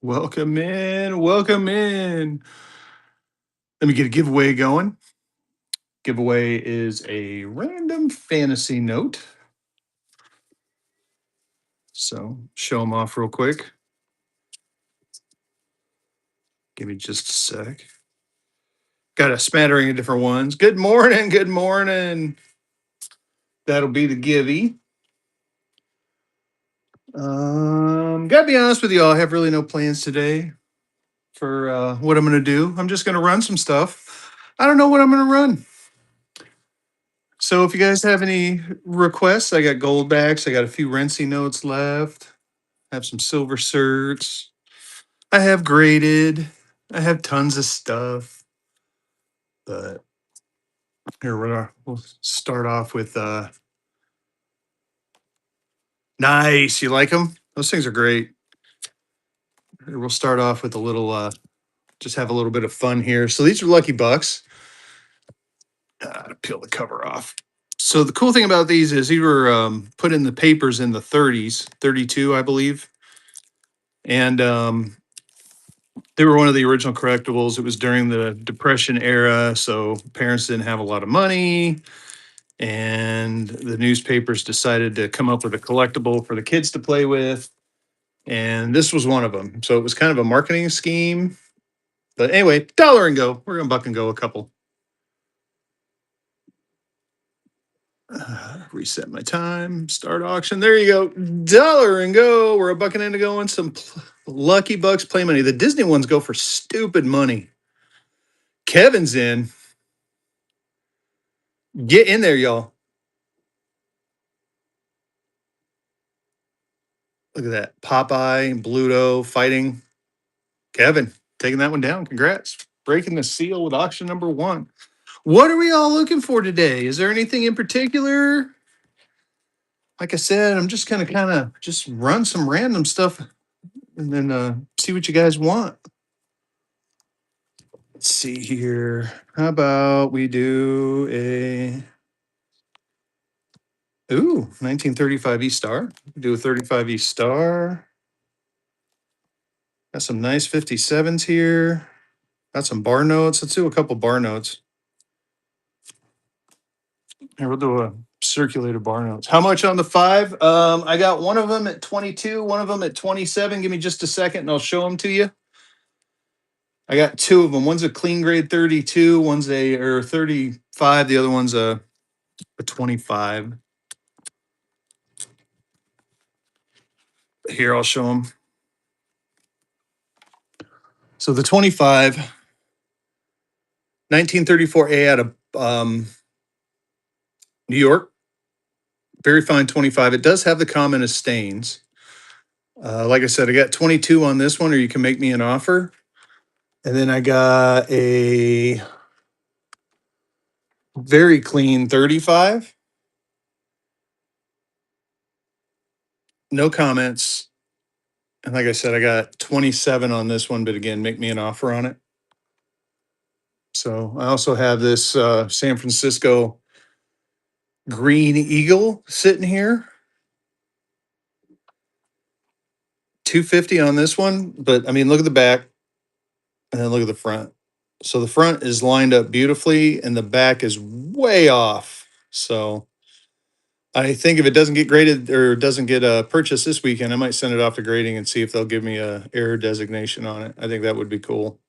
Welcome in. Welcome in. Let me get a giveaway going. Giveaway is a random fantasy note. So show them off real quick. Give me just a sec. Got a smattering of different ones. Good morning. Good morning. That'll be the givey. Gotta be honest with you all, I have really no plans today for what I'm gonna do. I'm just gonna run some stuff. I don't know what I'm gonna run. So if you guys have any requests, I got gold backs. I got a few Rency notes left. I have some silver certs. I have graded. I have tons of stuff. But here we'll start off with nice. You like them? Those things are great. Here we'll start off with a little just have a little bit of fun here. So these are lucky bucks. Peel the cover off. So the cool thing about these is you were put in the papers in the 30s, 32, I believe. And they were one of the original collectibles. It was during the Depression era, so parents didn't have a lot of money, and the newspapers decided to come up with a collectible for the kids to play with, and this was one of them. So it was kind of a marketing scheme. But anyway, dollar and go. We're gonna buck and go a couple. Reset my time. Start auction. There you go. Dollar and go. We're a bucking into going. Some lucky bucks play money. The Disney ones go for stupid money. Kevin's in. Get in there, y'all. Look at that. Popeye and Bluto fighting. Kevin taking that one down. Congrats. Breaking the seal with auction number one. What are we all looking for today? Is there anything in particular? Like I said, I'm just gonna kind of just run some random stuff and then see what you guys want. Let's see here. How about we do a 1935 E Star. Do a 35 E Star. Got some nice 57s here. Got some bar notes. Let's do a couple bar notes. Here, we'll do a circulated bar notes. How much on the five? I got one of them at 22, one of them at 27. Give me just a second and I'll show them to you. I got two of them. One's a clean grade 32, one's or 35, the other one's a 25. Here, I'll show them. So the 25, 1934A out of New York. Very fine 25. It does have the comment of stains. Like I said, I got 22 on this one, or you can make me an offer. And then I got a very clean 35. No comments. And like I said, I got 27 on this one, but again, make me an offer on it. So I also have this San Francisco Green Eagle sitting here. 250 on this one, but I mean, look at the back and then look at the front. So the front is lined up beautifully and the back is way off. So I think if it doesn't get graded or doesn't get purchased this weekend, I might send it off to grading and see if they'll give me a error designation on it. I think that would be cool.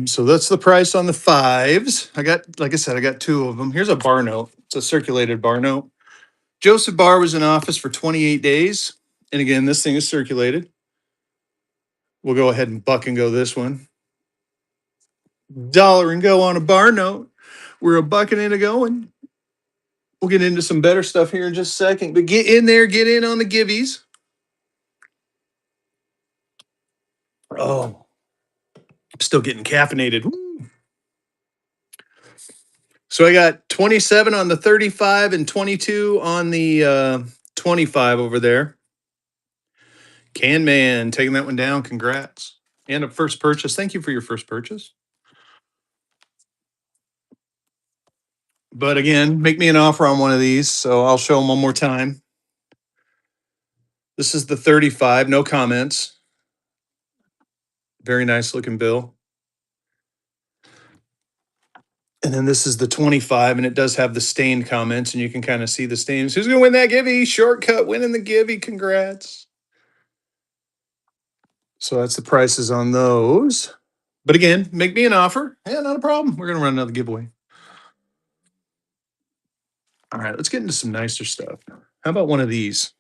So that's the price on the fives. Like I said, I got two of them. Here's a bar note. It's a circulated bar note. Joseph Barr was in office for 28 days. And again, this thing is circulated. We'll go ahead and buck and go this one. Dollar and go on a bar note. We're a bucking into going. We'll get into some better stuff here in just a second. But get in there, get in on the givvies. Oh, I'm still getting caffeinated. Woo. So I got 27 on the 35 and 22 on the 25 over there. Can Man taking that one down. Congrats. And a first purchase. Thank you for your first purchase. But again, make me an offer on one of these. So I'll show them one more time. This is the 35, no comments. Very nice looking bill. And then this is the 25, and it does have the stained comments, and you can kind of see the stains. Who's going to win that Givey? Shortcut winning the Givey. Congrats. So that's the prices on those. But again, make me an offer. Yeah, not a problem. We're going to run another giveaway. All right, let's get into some nicer stuff. How about one of these?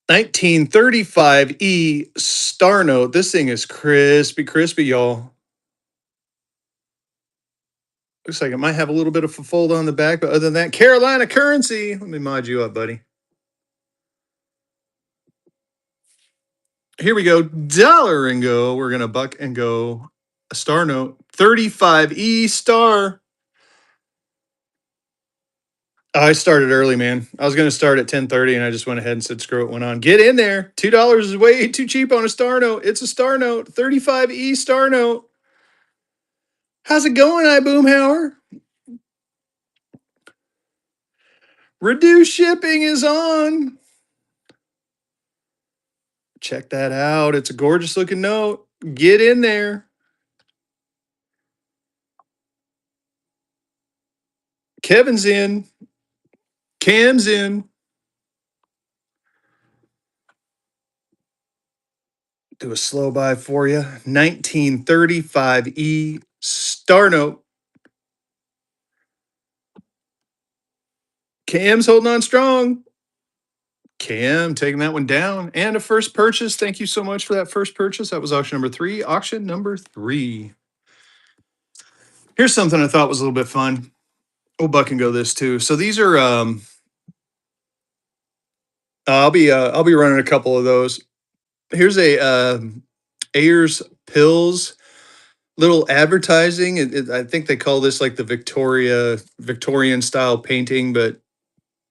1935 Star Note. This thing is crispy, crispy, y'all. Looks like it might have a little bit of a fold on the back, but other than that, Carolina currency. Let me mod you up, buddy. Here we go. Dollar and go. We're going to buck and go a Star Note. 35 Star. I started early, man. I was going to start at 10:30, and I just went ahead and said, screw it, went on. Get in there. $2 is way too cheap on a Star Note. It's a Star Note. 35 Star Note. How's it going, iBoomhauer? Reduced shipping is on. Check that out. It's a gorgeous looking note. Get in there. Kevin's in. Cam's in. Do a slow buy for you. 1935 Star Note. Cam's holding on strong. Cam taking that one down. And a first purchase. Thank you so much for that first purchase. That was auction number 3. Auction number 3. Here's something I thought was a little bit fun. We'll buck and go this too. So these are I'll be running a couple of those. Here's a Ayers Pills little advertising. I think they call this like the Victorian style painting, but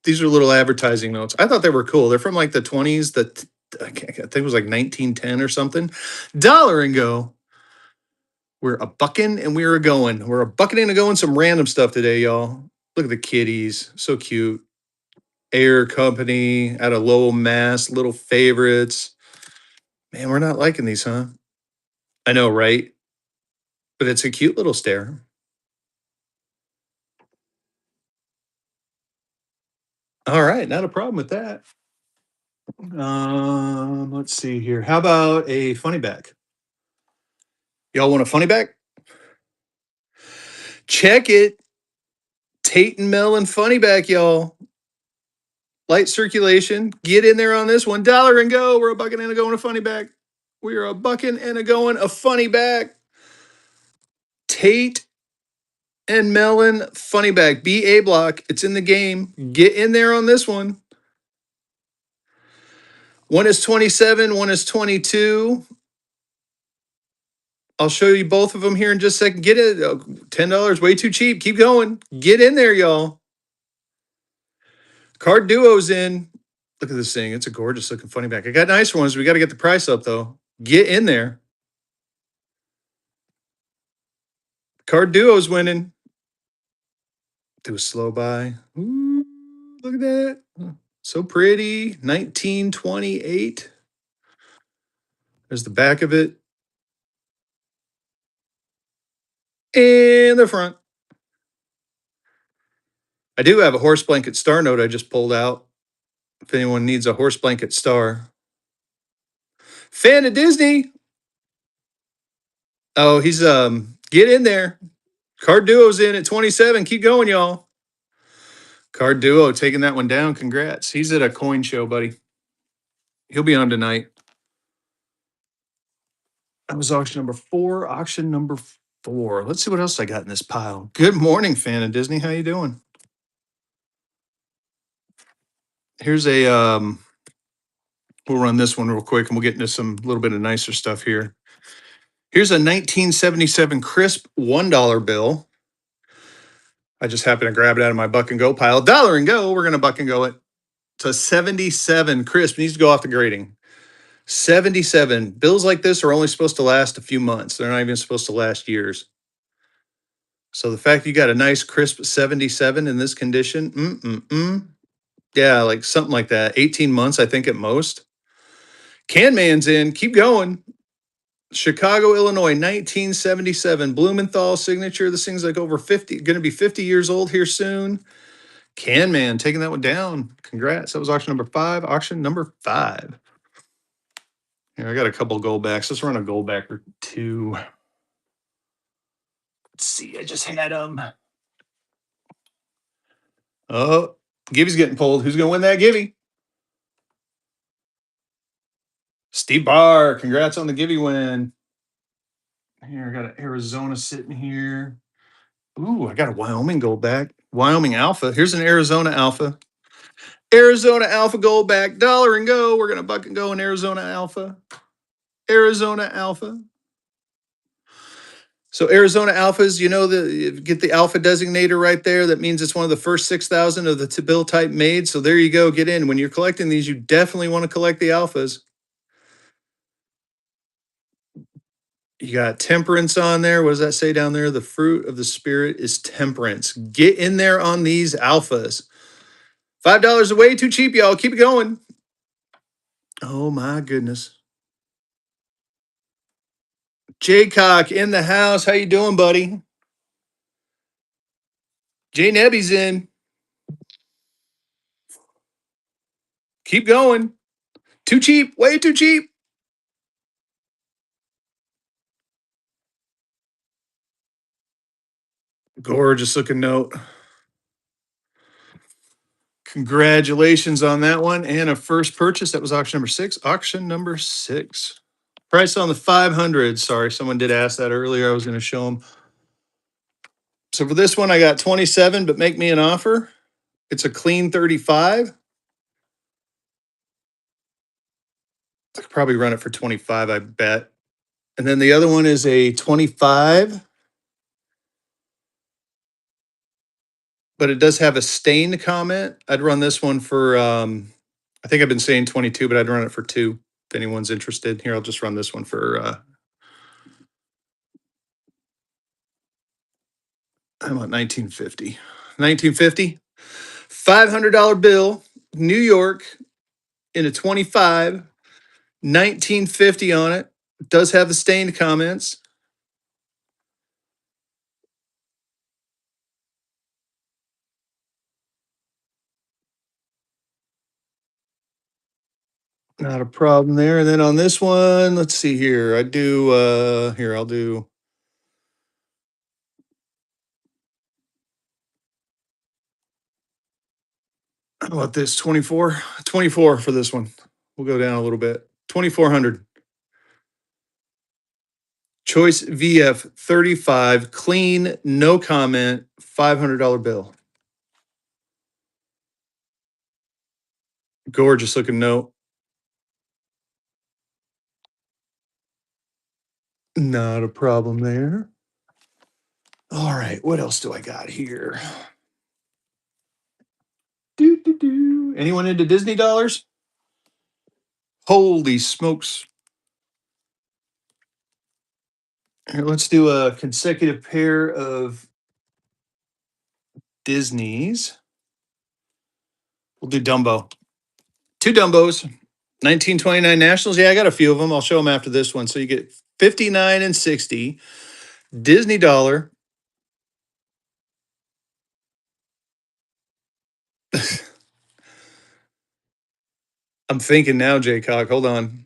these are little advertising notes. I thought they were cool. They're from like the 20s. That I think it was like 1910 or something. Dollar and go. We're a bucking and we're a going. We're a bucking and a going some random stuff today, y'all. Look at the kitties. So cute. Air Company out of Lowell, Mass. Little favorites. Man, we're not liking these, huh? I know, right? But it's a cute little stare. All right, not a problem with that. Let's see here. How about a funny back? Y'all want a funny back? Check it. Tate and Mellon funny back, y'all. Light circulation. Get in there on this one. Dollar and go. We're a bucking and a going a funny back. We are a bucking and a going a funny back. Tate and Mellon funny back. BA block. It's in the game. Get in there on this one. One is 27, one is 22. I'll show you both of them here in just a second. Get it. $10, way too cheap. Keep going. Get in there, y'all. Card Duo's in. Look at this thing. It's a gorgeous looking funny back. I got nicer ones. We got to get the price up, though. Get in there. Card Duo's winning. Do a slow buy. Ooh, look at that. So pretty. 1928. There's the back of it. And the front. I do have a horse blanket star note I just pulled out. If anyone needs a horse blanket star. Fan of Disney. Oh, he's get in there. Card Duo's in at 27. Keep going, y'all. Card Duo taking that one down. Congrats. He's at a coin show, buddy. He'll be on tonight. That was auction number 4. Auction number 4. Let's see what else I got in this pile. Good morning, Fan of Disney. How you doing? Here's a we'll run this one real quick and we'll get into some little bit of nicer stuff here. Here's a 1977 crisp $1 bill. I just happened to grab it out of my buck and go pile. Dollar and go. We're gonna buck and go it to 77 crisp. Needs to go off the grading. 77. Bills like this are only supposed to last a few months. They're not even supposed to last years. So the fact you got a nice crisp 77 in this condition, Yeah, like something like that. 18 months, I think, at most. Can Man's in. Keep going. Chicago, Illinois, 1977. Blumenthal signature. This thing's like over 50, going to be 50 years old here soon. Can Man taking that one down. Congrats. That was auction number 5. Auction number 5. Here, I got a couple gold backs. Let's run a gold back or two. Let's see. I just had them. Oh, Gibby's getting pulled. Who's going to win that Gibby? Steve Barr. Congrats on the Gibby win. Here, I got an Arizona sitting here. Ooh, I got a Wyoming gold back. Wyoming Alpha. Here's an Arizona Alpha. Arizona Alpha gold back. Dollar and go. We're going to buck and go in Arizona Alpha. Arizona Alpha. So Arizona Alphas, you know, get the Alpha designator right there. That means it's one of the first 6,000 of the bill type made. So there you go. Get in. When you're collecting these, you definitely want to collect the Alphas. You got temperance on there. What does that say down there? The fruit of the spirit is temperance. Get in there on these Alphas. $5 away too cheap, y'all. Keep it going. Oh my goodness. Jaycock in the house. How you doing, buddy? Jay Nebby's in. Keep going. Too cheap. Way too cheap. Gorgeous looking note. Congratulations on that one. And a first purchase. That was auction number 6. Auction number 6. Price on the 500. Sorry, someone did ask that earlier. I was going to show them. So for this one, I got 27, but make me an offer. It's a clean 35. I could probably run it for 25, I bet. And then the other one is a 25, but it does have a stained comment. I'd run this one for, I think I've been saying 22, but I'd run it for 2 if anyone's interested. Here, I'll just run this one for, how about 1950? 1950, $500 bill, New York, in a 25, 1950 on it. It does have the stained comments. Not a problem there. And then on this one, let's see here. I do here, I'll do how about this? 24? 24 for this one. We'll go down a little bit. 2400. Choice VF 35, clean, no comment, $500 bill. Gorgeous looking note. Not a problem there. All right, what else do I got here? Anyone into Disney dollars? Holy smokes. Here, let's do a consecutive pair of Disneys. We'll do Dumbo. 2 Dumbos. 1929 Nationals. Yeah, I got a few of them. I'll show them after this one. So you get 59 and 60. Disney dollar. I'm thinking now, Jaycock. Hold on.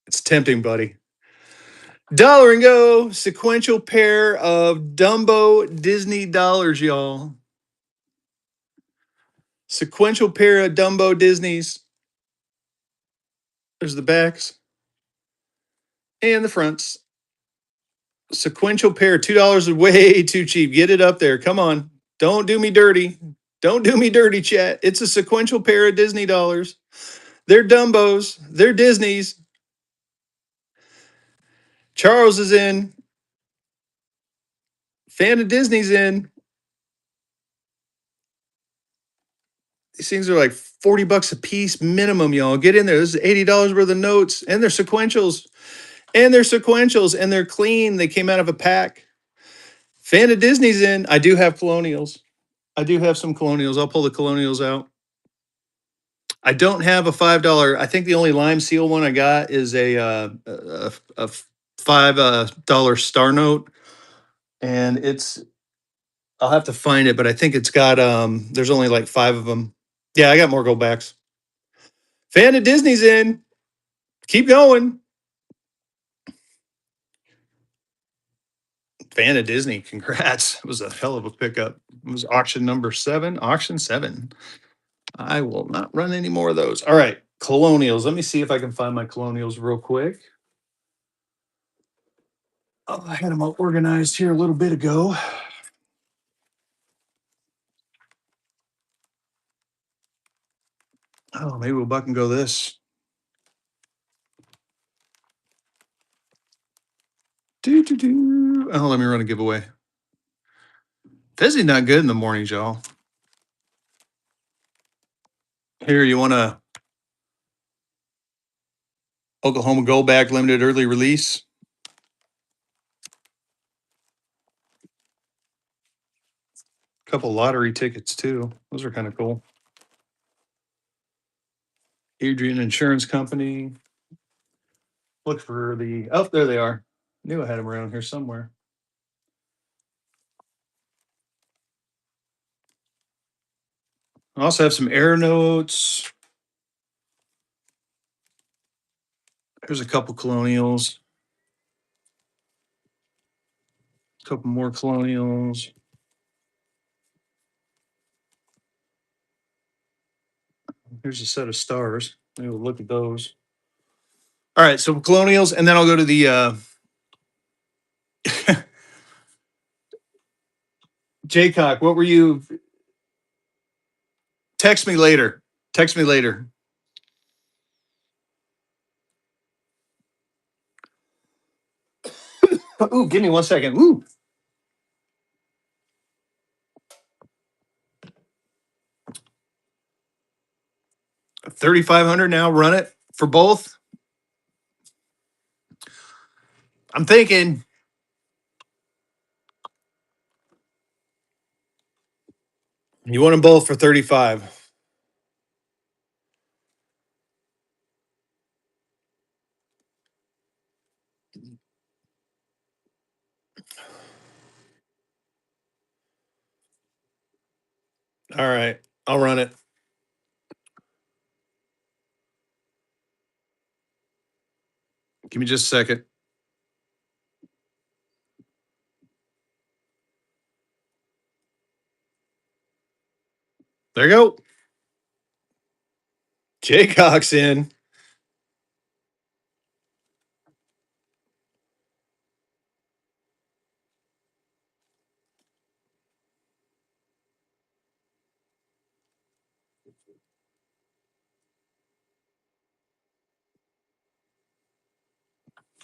It's tempting, buddy. Dollar and go. Sequential pair of Dumbo Disney dollars, y'all. Sequential pair of Dumbo Disneys. There's the backs and the fronts. Sequential pair, $2 is way too cheap. Get it up there. Come on. Don't do me dirty. Don't do me dirty, chat. It's a sequential pair of Disney dollars. They're Dumbos. They're Disney's. Charles is in. Fan of Disney's in. These things are like 40 bucks a piece minimum, y'all. Get in there. This is $80 worth of notes. And they're sequentials. And they're sequentials. And they're clean. They came out of a pack. Fan of Disney's in. I do have Colonials. I do have some Colonials. I'll pull the Colonials out. I don't have a $5. I think the only lime seal one I got is a $5 star note, and it's. I'll have to find it, but I think it's got. There's only like 5 of them. Yeah, I got more gold backs. Fan of Disney's in. Keep going. Fan of Disney. Congrats. It was a hell of a pickup. It was auction number 7. Auction 7. I will not run any more of those. All right. Colonials. Let me see if I can find my Colonials real quick. Oh, I had them all organized here a little bit ago. Oh, maybe we'll buck and go this. Oh, let me run a giveaway. Fezzy not good in the mornings, y'all. Here, you want a Oklahoma Gold Back limited early release? Couple lottery tickets too. Those are kind of cool. Adrian Insurance Company. Look for the. Oh, there they are. Knew I had them around here somewhere. I also have some air notes. There's a couple Colonials. A couple more Colonials. Here's a set of stars. Maybe we'll look at those. All right, so Colonials, and then I'll go to the Jaycock. What were you? Text me later. Text me later. Ooh, give me 1 second. Ooh. 3,500 now. Run it for both. I'm thinking. You want them both for 35. All right. I'll run it. Give me just a second. There you go. Jaycock's in.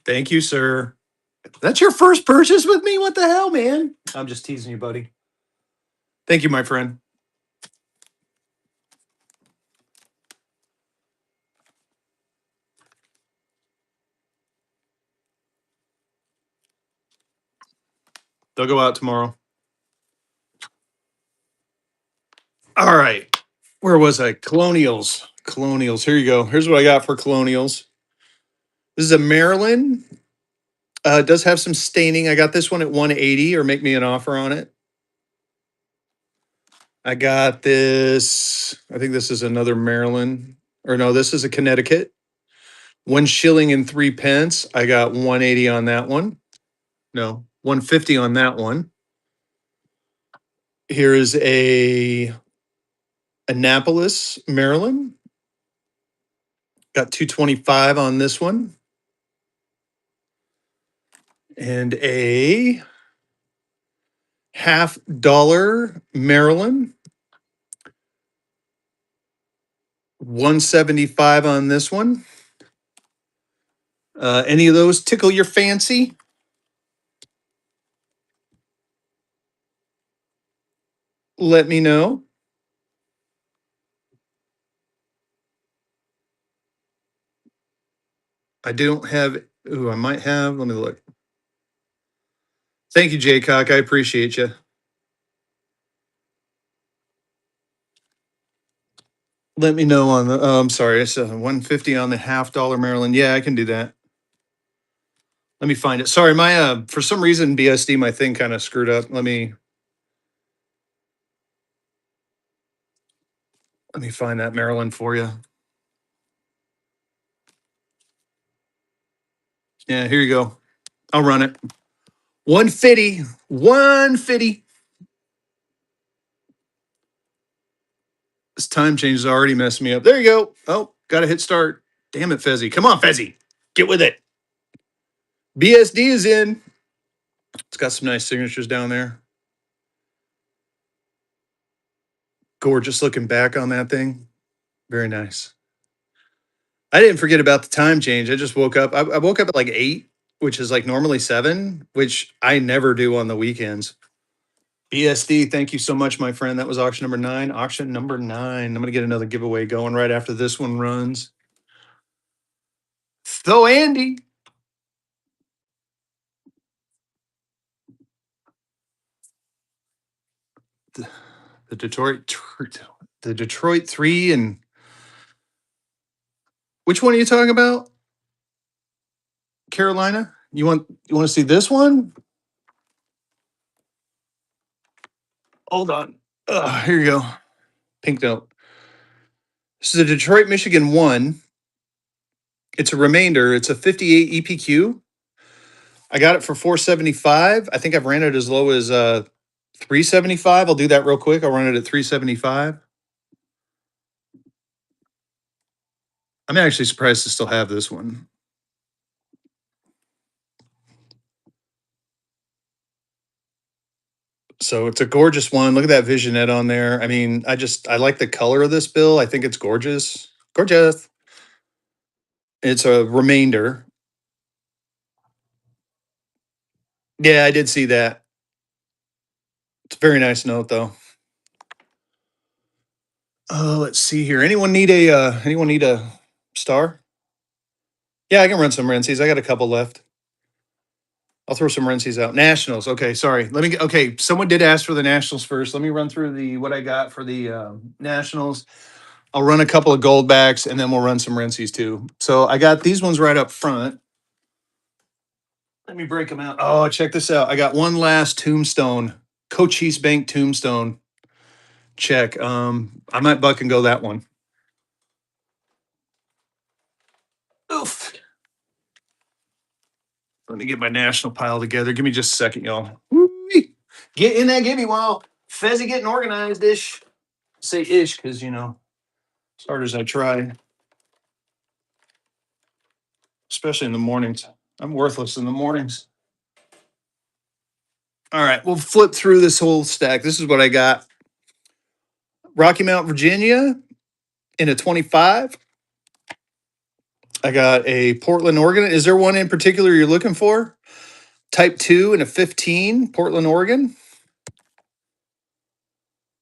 Thank you, sir. That's your first purchase with me? What the hell, man? I'm just teasing you, buddy. Thank you, my friend. They'll go out tomorrow. All right. Where was I? Colonials. Colonials. Here you go. Here's what I got for Colonials. This is a Maryland. It does have some staining. I got this one at 180, or make me an offer on it. I got this. I think this is another Maryland. Or no, this is a Connecticut. 1 shilling and 3 pence. I got 180 on that one. No, 150 on that one. Here is a Annapolis, Maryland. Got 225 on this one. And a $50 Maryland. 175 on this one. Any of those tickle your fancy? Let me know. I don't have. Ooh, I might have. Let me look. Thank you, Jaycock. I appreciate you. Let me know on the. Oh, I'm sorry. It's 150 on the $half Maryland. Yeah, I can do that. Let me find it. Sorry, my for some reason BSD my thing kind of screwed up. Let me find that Maryland for you. Yeah, here you go. I'll run it. 150. 150. This time change has already messed me up. There you go. Oh, got to hit start. Damn it, Fezzy. Come on, Fezzy. Get with it. BSD is in. It's got some nice signatures down there. Gorgeous looking back on that thing. Very nice. I didn't forget about the time change. I just woke up. I woke up at like 8, which is like normally 7, which I never do on the weekends. BSD, thank you so much, my friend. That was auction number 9. Auction number 9. I'm going to get another giveaway going right after this one runs. So, Andy. The Detroit, the Detroit 3, and which one are you talking about? Carolina? You want to see this one? Hold on. Here you go. Pink note. This is a Detroit, Michigan 1. It's a remainder. It's a 58 EPQ. I got it for 475. I think I've ran it as low as 375. I'll do that real quick. I'll run it at 375. I'm actually surprised to still have this one. So it's a gorgeous one. Look at that visionette on there. I mean, I like the color of this bill. I think it's gorgeous. Gorgeous. It's a remainder. Yeah, I did see that. It's a very nice note though. Let's see here. Anyone need a star? Yeah, I can run some Rensies. I got a couple left. I'll throw some Rensies out. Nationals. Okay, sorry. Okay, someone did ask for the Nationals first. Let me run through what I got for the Nationals. I'll run a couple of Goldbacks and then we'll run some Rensies too. So I got these ones right up front. Let me break them out. Oh, check this out. I got one last Tombstone, Cochise Bank Tombstone. Check. I might buck and go that one. Oof. Let me get my national pile together. Give me just a second, y'all. Woo-wee. Get in that gimme while Fezzy getting organized ish. Say ish because as hard as I try, especially in the mornings. I'm worthless in the mornings. All right, we'll flip through this whole stack. This is what I got. Rocky Mount, Virginia in a 25. I got a Portland, Oregon. Is there one in particular you're looking for? Type 2 in a 15, Portland, Oregon.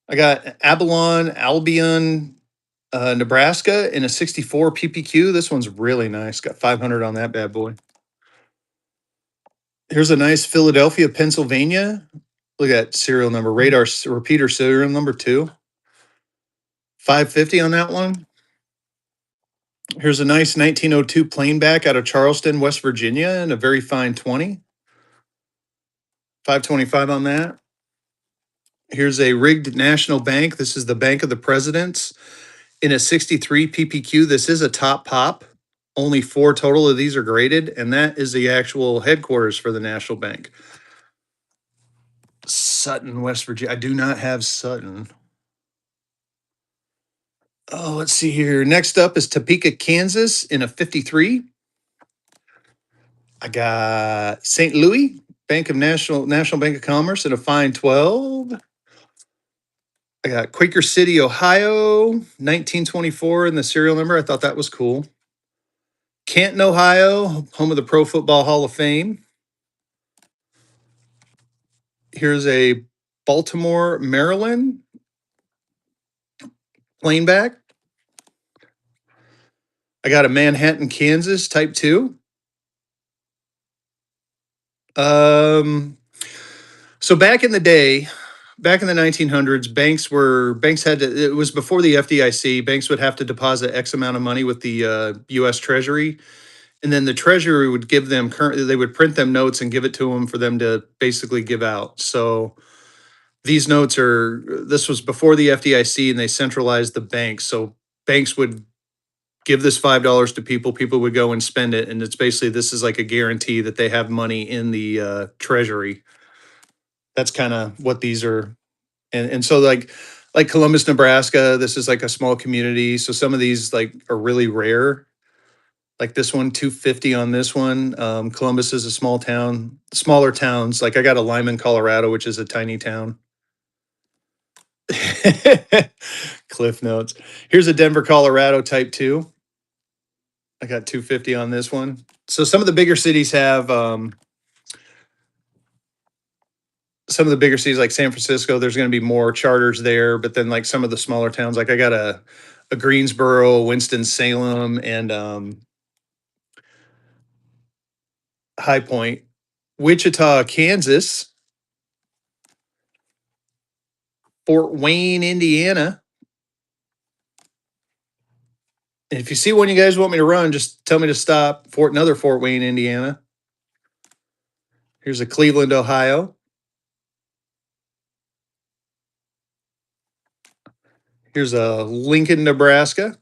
I got Avalon, Albion, Nebraska in a 64 PPQ. This one's really nice. Got 500 on that bad boy. Here's a nice Philadelphia, Pennsylvania. Look at that serial number. Radar repeater serial number 2. 550 on that one. Here's a nice 1902 planeback out of Charleston, West Virginia, and a very fine 20. 525 on that. Here's a rigged National Bank. This is the Bank of the Presidents in a 63 PPQ. This is a top pop. Only 4 total of these are graded, and that is the actual headquarters for the National Bank. Sutton, West Virginia. I do not have Sutton. Oh, let's see here. Next up is Topeka, Kansas in a 53. I got St. Louis, National Bank of Commerce in a fine 12. I got Quaker City, Ohio, 1924 in the serial number. I thought that was cool. Canton, Ohio, home of the Pro Football Hall of Fame. Here's a Baltimore, Maryland planeback. I got a Manhattan, Kansas type 2. So back in the day, back in the 1900s, banks had to. It was before the FDIC. Banks would have to deposit X amount of money with the U.S. Treasury, and then the Treasury would give them current. They would print them notes and give it to them for them to basically give out. So these notes are. This was before the FDIC, and they centralized the banks. So banks would give this $5 to people. People would go and spend it, and it's basically this is like a guarantee that they have money in the Treasury. That's kind of what these are. And so like Columbus, Nebraska, this is like a small community. So some of these like are really rare. Like this one, 250 on this one. Columbus is a small town, smaller towns. Like I got a Lyman, Colorado, which is a tiny town. Cliff notes. Here's a Denver, Colorado type two. I got 250 on this one. So some of the bigger cities have some of the bigger cities like San Francisco, there's going to be more charters there. But then like some of the smaller towns, like I got a Greensboro, Winston Salem, and High Point, Wichita, Kansas, Fort Wayne, Indiana. And if you see one you guys want me to run, just tell me to stop. Another Fort Wayne, Indiana. Here's a Cleveland, Ohio. Here's a Lincoln, Nebraska.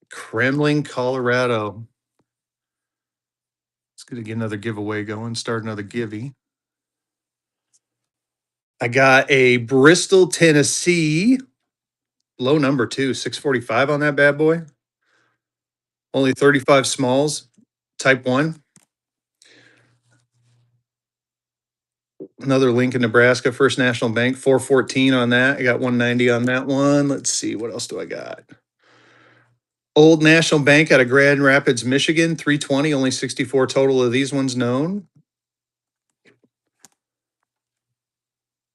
Kremlin, Colorado. It's good to get another giveaway going. Start another givey. I got a Bristol, Tennessee. Low number too, 645 on that bad boy. Only 35 smalls, type 1. Another Lincoln, Nebraska, First National Bank, 414 on that. I got 190 on that one. Let's see, what else do I got? Old National Bank out of Grand Rapids, Michigan, 320, only 64 total of these ones known.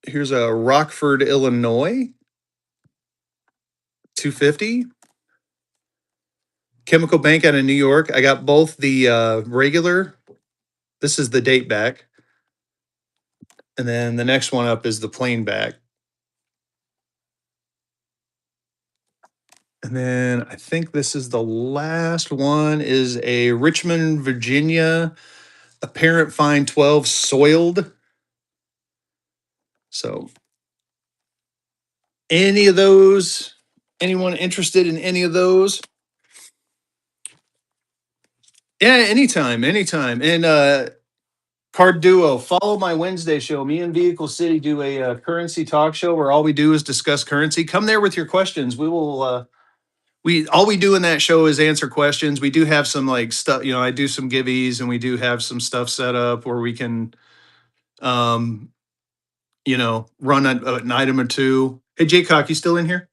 Here's a Rockford, Illinois, 250. Chemical Bank out of New York. I got both the regular, this is the date back. And then the next one up is the plain back. And then I think this is the last one is a Richmond, Virginia, apparent fine 12 soiled. So any of those, anyone interested in any of those? Yeah, anytime, anytime. And Card Duo, follow my Wednesday show. Me and Vehicle City do a currency talk show where all we do is discuss currency. Come there with your questions. We will we all we do in that show is answer questions. We do have some like stuff, I do some giveies and we do have some stuff set up where we can um run an item or two. Hey Jaycock, you still in here?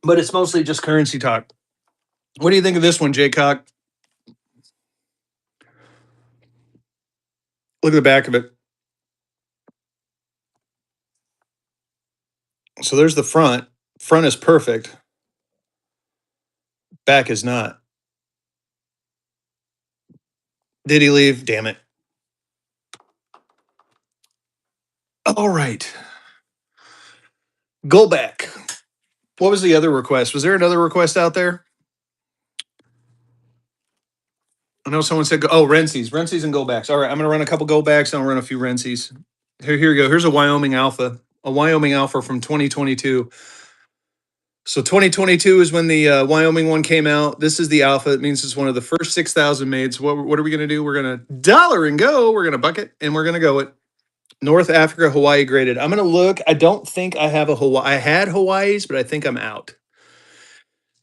But it's mostly just currency talk. What do you think of this one, Jaycock? Look at the back of it. So there's the front. Front is perfect. Back is not. Did he leave? Damn it. All right. Go back. What was the other request? Was there another request out there? I know someone said, Rensies and go backs. All right, I'm going to run a couple go backs and I'll run a few Rensies. Here we go. Here's a Wyoming Alpha from 2022. So 2022 is when the Wyoming one came out. This is the Alpha. It means it's one of the first 6,000 made. So what are we going to do? We're going to dollar and go. We're going to bucket and we're going to go it. North Africa, Hawaii graded. I'm going to look. I don't think I have a Hawaii. I had Hawaii's, but I think I'm out.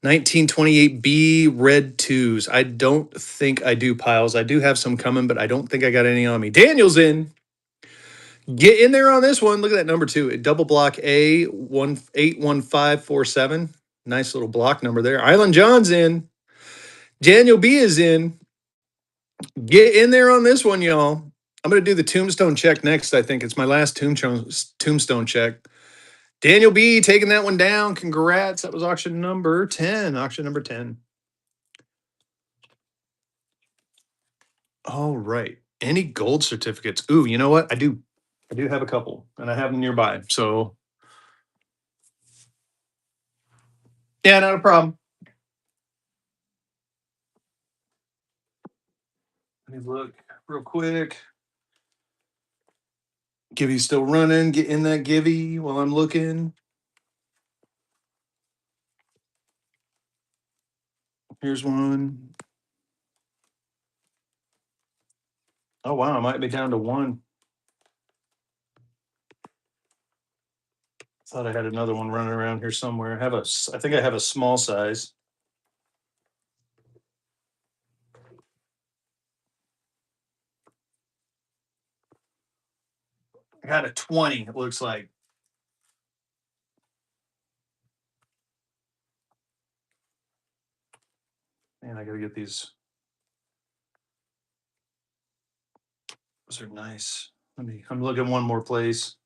1928B red twos. I don't think I do piles. I do have some coming, but I don't think I got any on me. Daniel's in. Get in there on this one. Look at that number two. Double block A 181547. Nice little block number there. Island John's in. Daniel B is in. Get in there on this one, y'all. I'm going to do the tombstone check next. I think it's my last tombstone check. Daniel B taking that one down. Congrats. That was auction number 10. Auction number 10. All right. Any gold certificates? Ooh, you know what? I do have a couple, and I have them nearby. So yeah, not a problem. Let me look real quick. Gibby's still running. Get in that Gibby while I'm looking. Here's one. Oh wow, I might be down to one. Thought I had another one running around here somewhere. I think I have a small size. I got a 20. It looks like. Man, I gotta get these. Those are nice. I'm looking one more place.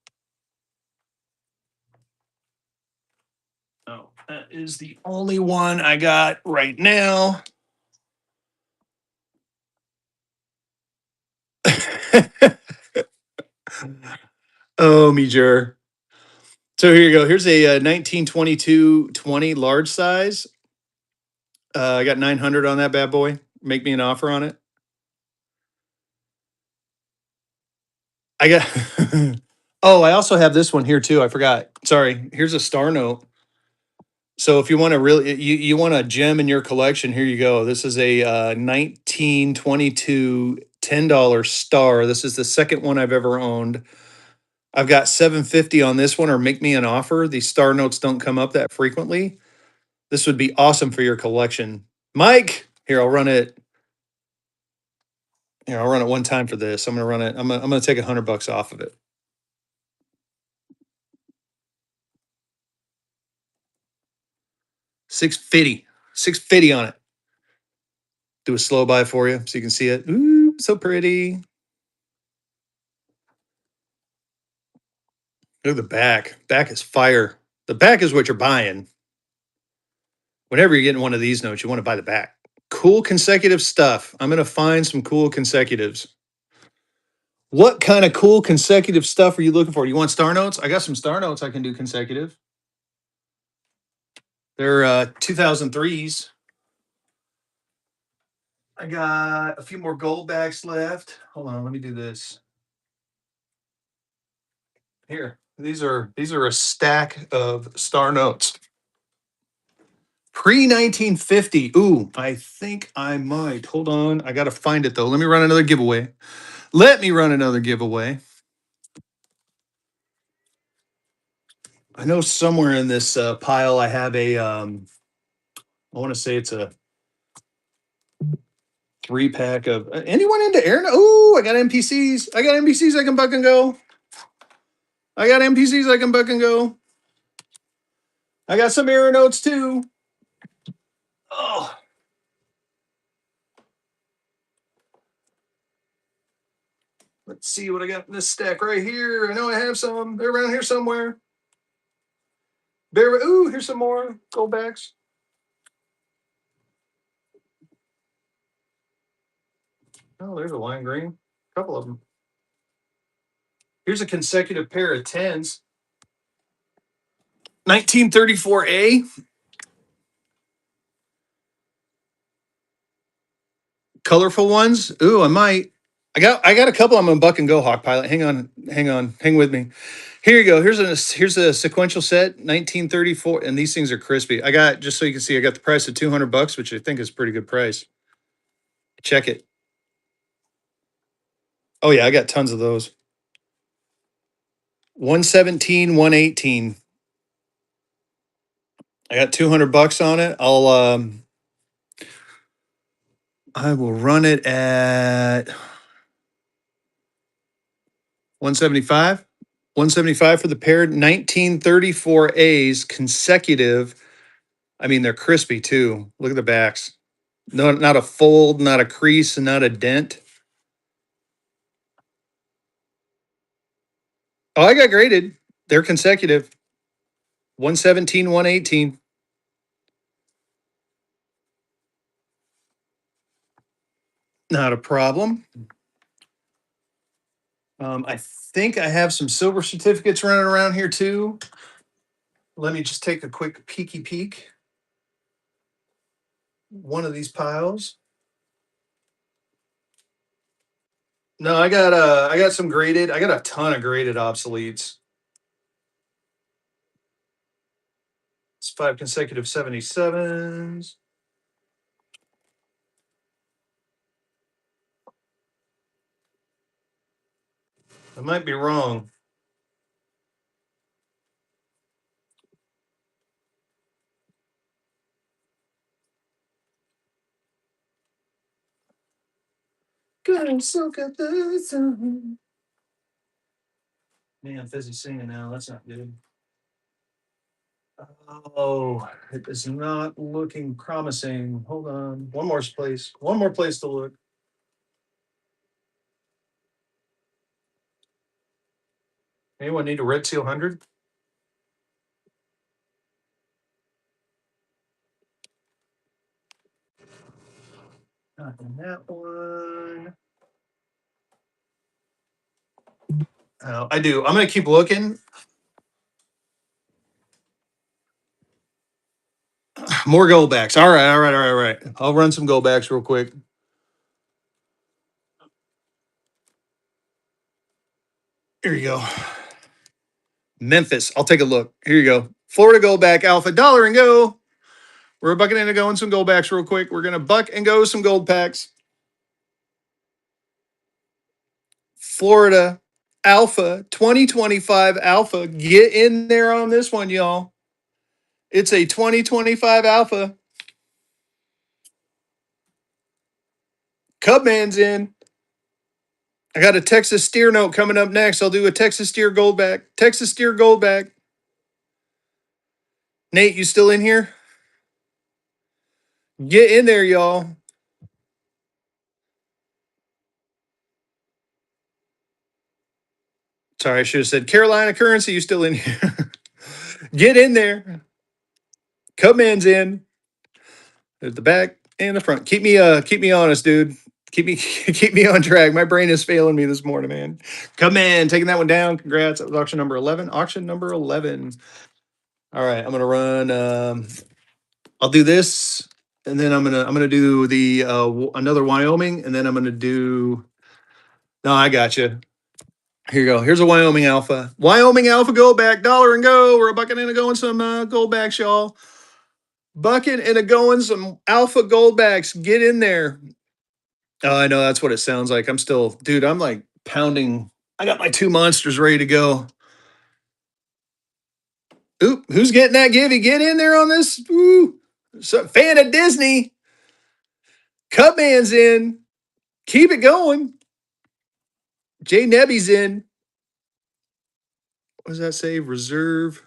Oh, that is the only one I got right now. Oh, me jar. So here you go. Here's a 1922 20 large size. I got 900 on that bad boy. Make me an offer on it. I got. Oh, I also have this one here too. I forgot. Sorry. Here's a star note. So if you want to really, you want a gem in your collection, here you go. This is a 1922 $10 star. This is the second one I've ever owned. I've got 750 on this one, or make me an offer. These star notes don't come up that frequently. This would be awesome for your collection. Mike, here, I'll run it. Here, I'll run it one time for this. I'm gonna run it. I'm gonna take $100 off of it. 650. 650 on it. Do a slow buy for you so you can see it. Ooh, so pretty. Look at the back. Back is fire. The back is what you're buying. Whenever you're getting one of these notes, you want to buy the back. Cool consecutive stuff. I'm gonna find some cool consecutives. What kind of cool consecutive stuff are you looking for? You want star notes? I got some star notes I can do consecutive. They're 2003s. I got a few more gold backs left. Hold on, let me do this. Here, these are a stack of star notes. Pre 1950. Ooh, I think I might. Hold on, I gotta find it though. Let me run another giveaway. Let me run another giveaway. I know somewhere in this pile I have a. I want to say it's a 3 pack of. Anyone into air? Ooh, I got NPCs. I got NPCs I can buck and go. I got NPCs I can buck and go. I got some error notes too. Oh, let's see what I got in this stack right here. I know I have some. They're around here somewhere. Ooh, here's some more gold backs. Oh, there's a lime green. A couple of them. Here's a consecutive pair of tens. 1934A. Colorful ones. Ooh, I might. I got a couple. I'm gonna buck and go Hawk Pilot. Hang with me. Here you go. Here's a sequential set, 1934, and these things are crispy. I got, just so you can see, I got the price of $200, which I think is a pretty good price. Check it. Oh yeah, I got tons of those. 117, 118. I got $200 on it. I will run it at 175. 175 for the pair. 1934 A's consecutive. I mean, they're crispy too. Look at the backs. No, not a fold, not a crease, and not a dent. Oh, I got graded. They're consecutive. 117, 118. Not a problem. I think I have some silver certificates running around here too. Let me just take a quick peeky peek. One of these piles. No, I got some graded. I got a ton of graded obsoletes. It's 5 consecutive 77s. I might be wrong. Good, so good. Man, Fezzy singing now. That's not good. Oh, it is not looking promising. Hold on. One more place. One more place to look. Anyone need a red seal 100? Not in that one. Oh, I do. I'm gonna keep looking. More goldbacks. All right, all right, all right, all right. I'll run some goldbacks real quick. Here you go. Memphis. I'll take a look. Here you go. Florida goldback alpha dollar and go. We're bucking in and going some goldbacks real quick. We're gonna buck and go some gold packs. Florida alpha 2025 alpha. Get in there on this one, y'all. It's a 2025 alpha. Cubman's in. I got a Texas steer note coming up next. I'll do a Texas steer goldback. Texas steer goldback. Nate, you still in here? Get in there, y'all. Sorry, I should have said Carolina currency. You still in here? Get in there. Cubman's in. At the back and the front. Keep me honest, dude. Keep me keep me on track. My brain is failing me this morning, man. Come in, taking that one down. Congrats. That was auction number 11. Auction number 11. All right, I'm gonna run. I'll do this, and then I'm gonna do the another Wyoming, and then I'm gonna do. No, I got you. Here you go. Here's a Wyoming Alpha. Wyoming Alpha go back dollar and go. We're a bucket and a going some gold backs, y'all. Bucket and a going some Alpha gold backs. Get in there. Oh, I know that's what it sounds like. I'm still, dude. I'm like pounding. I got my two monsters ready to go. Oop, who's getting that givey? Get in there on this. Ooh, so, fan of Disney. Cubman's in. Keep it going. Jay Nebby's in. What does that say? Reserve.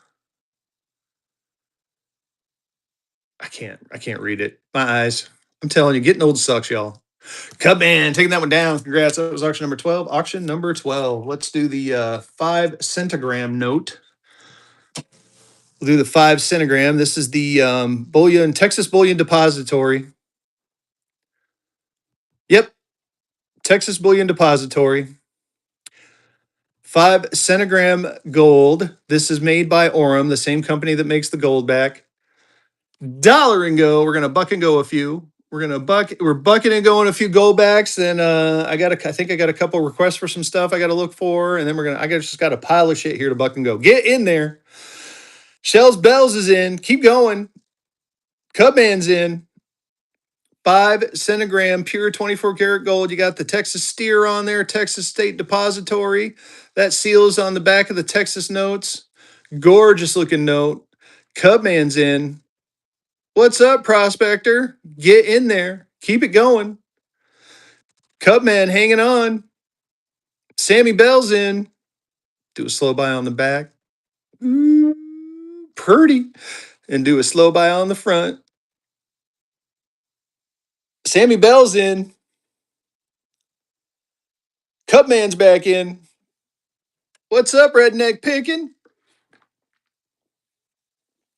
I can't read it. My eyes. I'm telling you, getting old sucks, y'all. Cubman taking that one down. Congrats. That was auction number 12. Auction number 12. Let's do the 5 centigram note. We'll do the 5 centigram. This is the bullion, Texas Bullion Depository. Yep, Texas Bullion Depository. 5 centigram gold. This is made by Orem, the same company that makes the gold back. Dollar and go. We're gonna buck and go a few. We're bucking and going a few gold backs. Then I think I got a couple requests for some stuff I gotta look for. And then just got a pile of shit here to buck and go. Get in there. Shells Bells is in. Keep going. Cubman's in. 5 centigram pure 24 karat gold. You got the Texas steer on there, Texas State Depository. That seal is on the back of the Texas notes. Gorgeous looking note. Cubman's in. What's up, prospector? Get in there. Keep it going. Cubman hanging on. Sammy Bell's in. Do a slow buy on the back. Ooh, pretty. And do a slow buy on the front. Sammy Bell's in. Cubman's back in. What's up, redneck picking?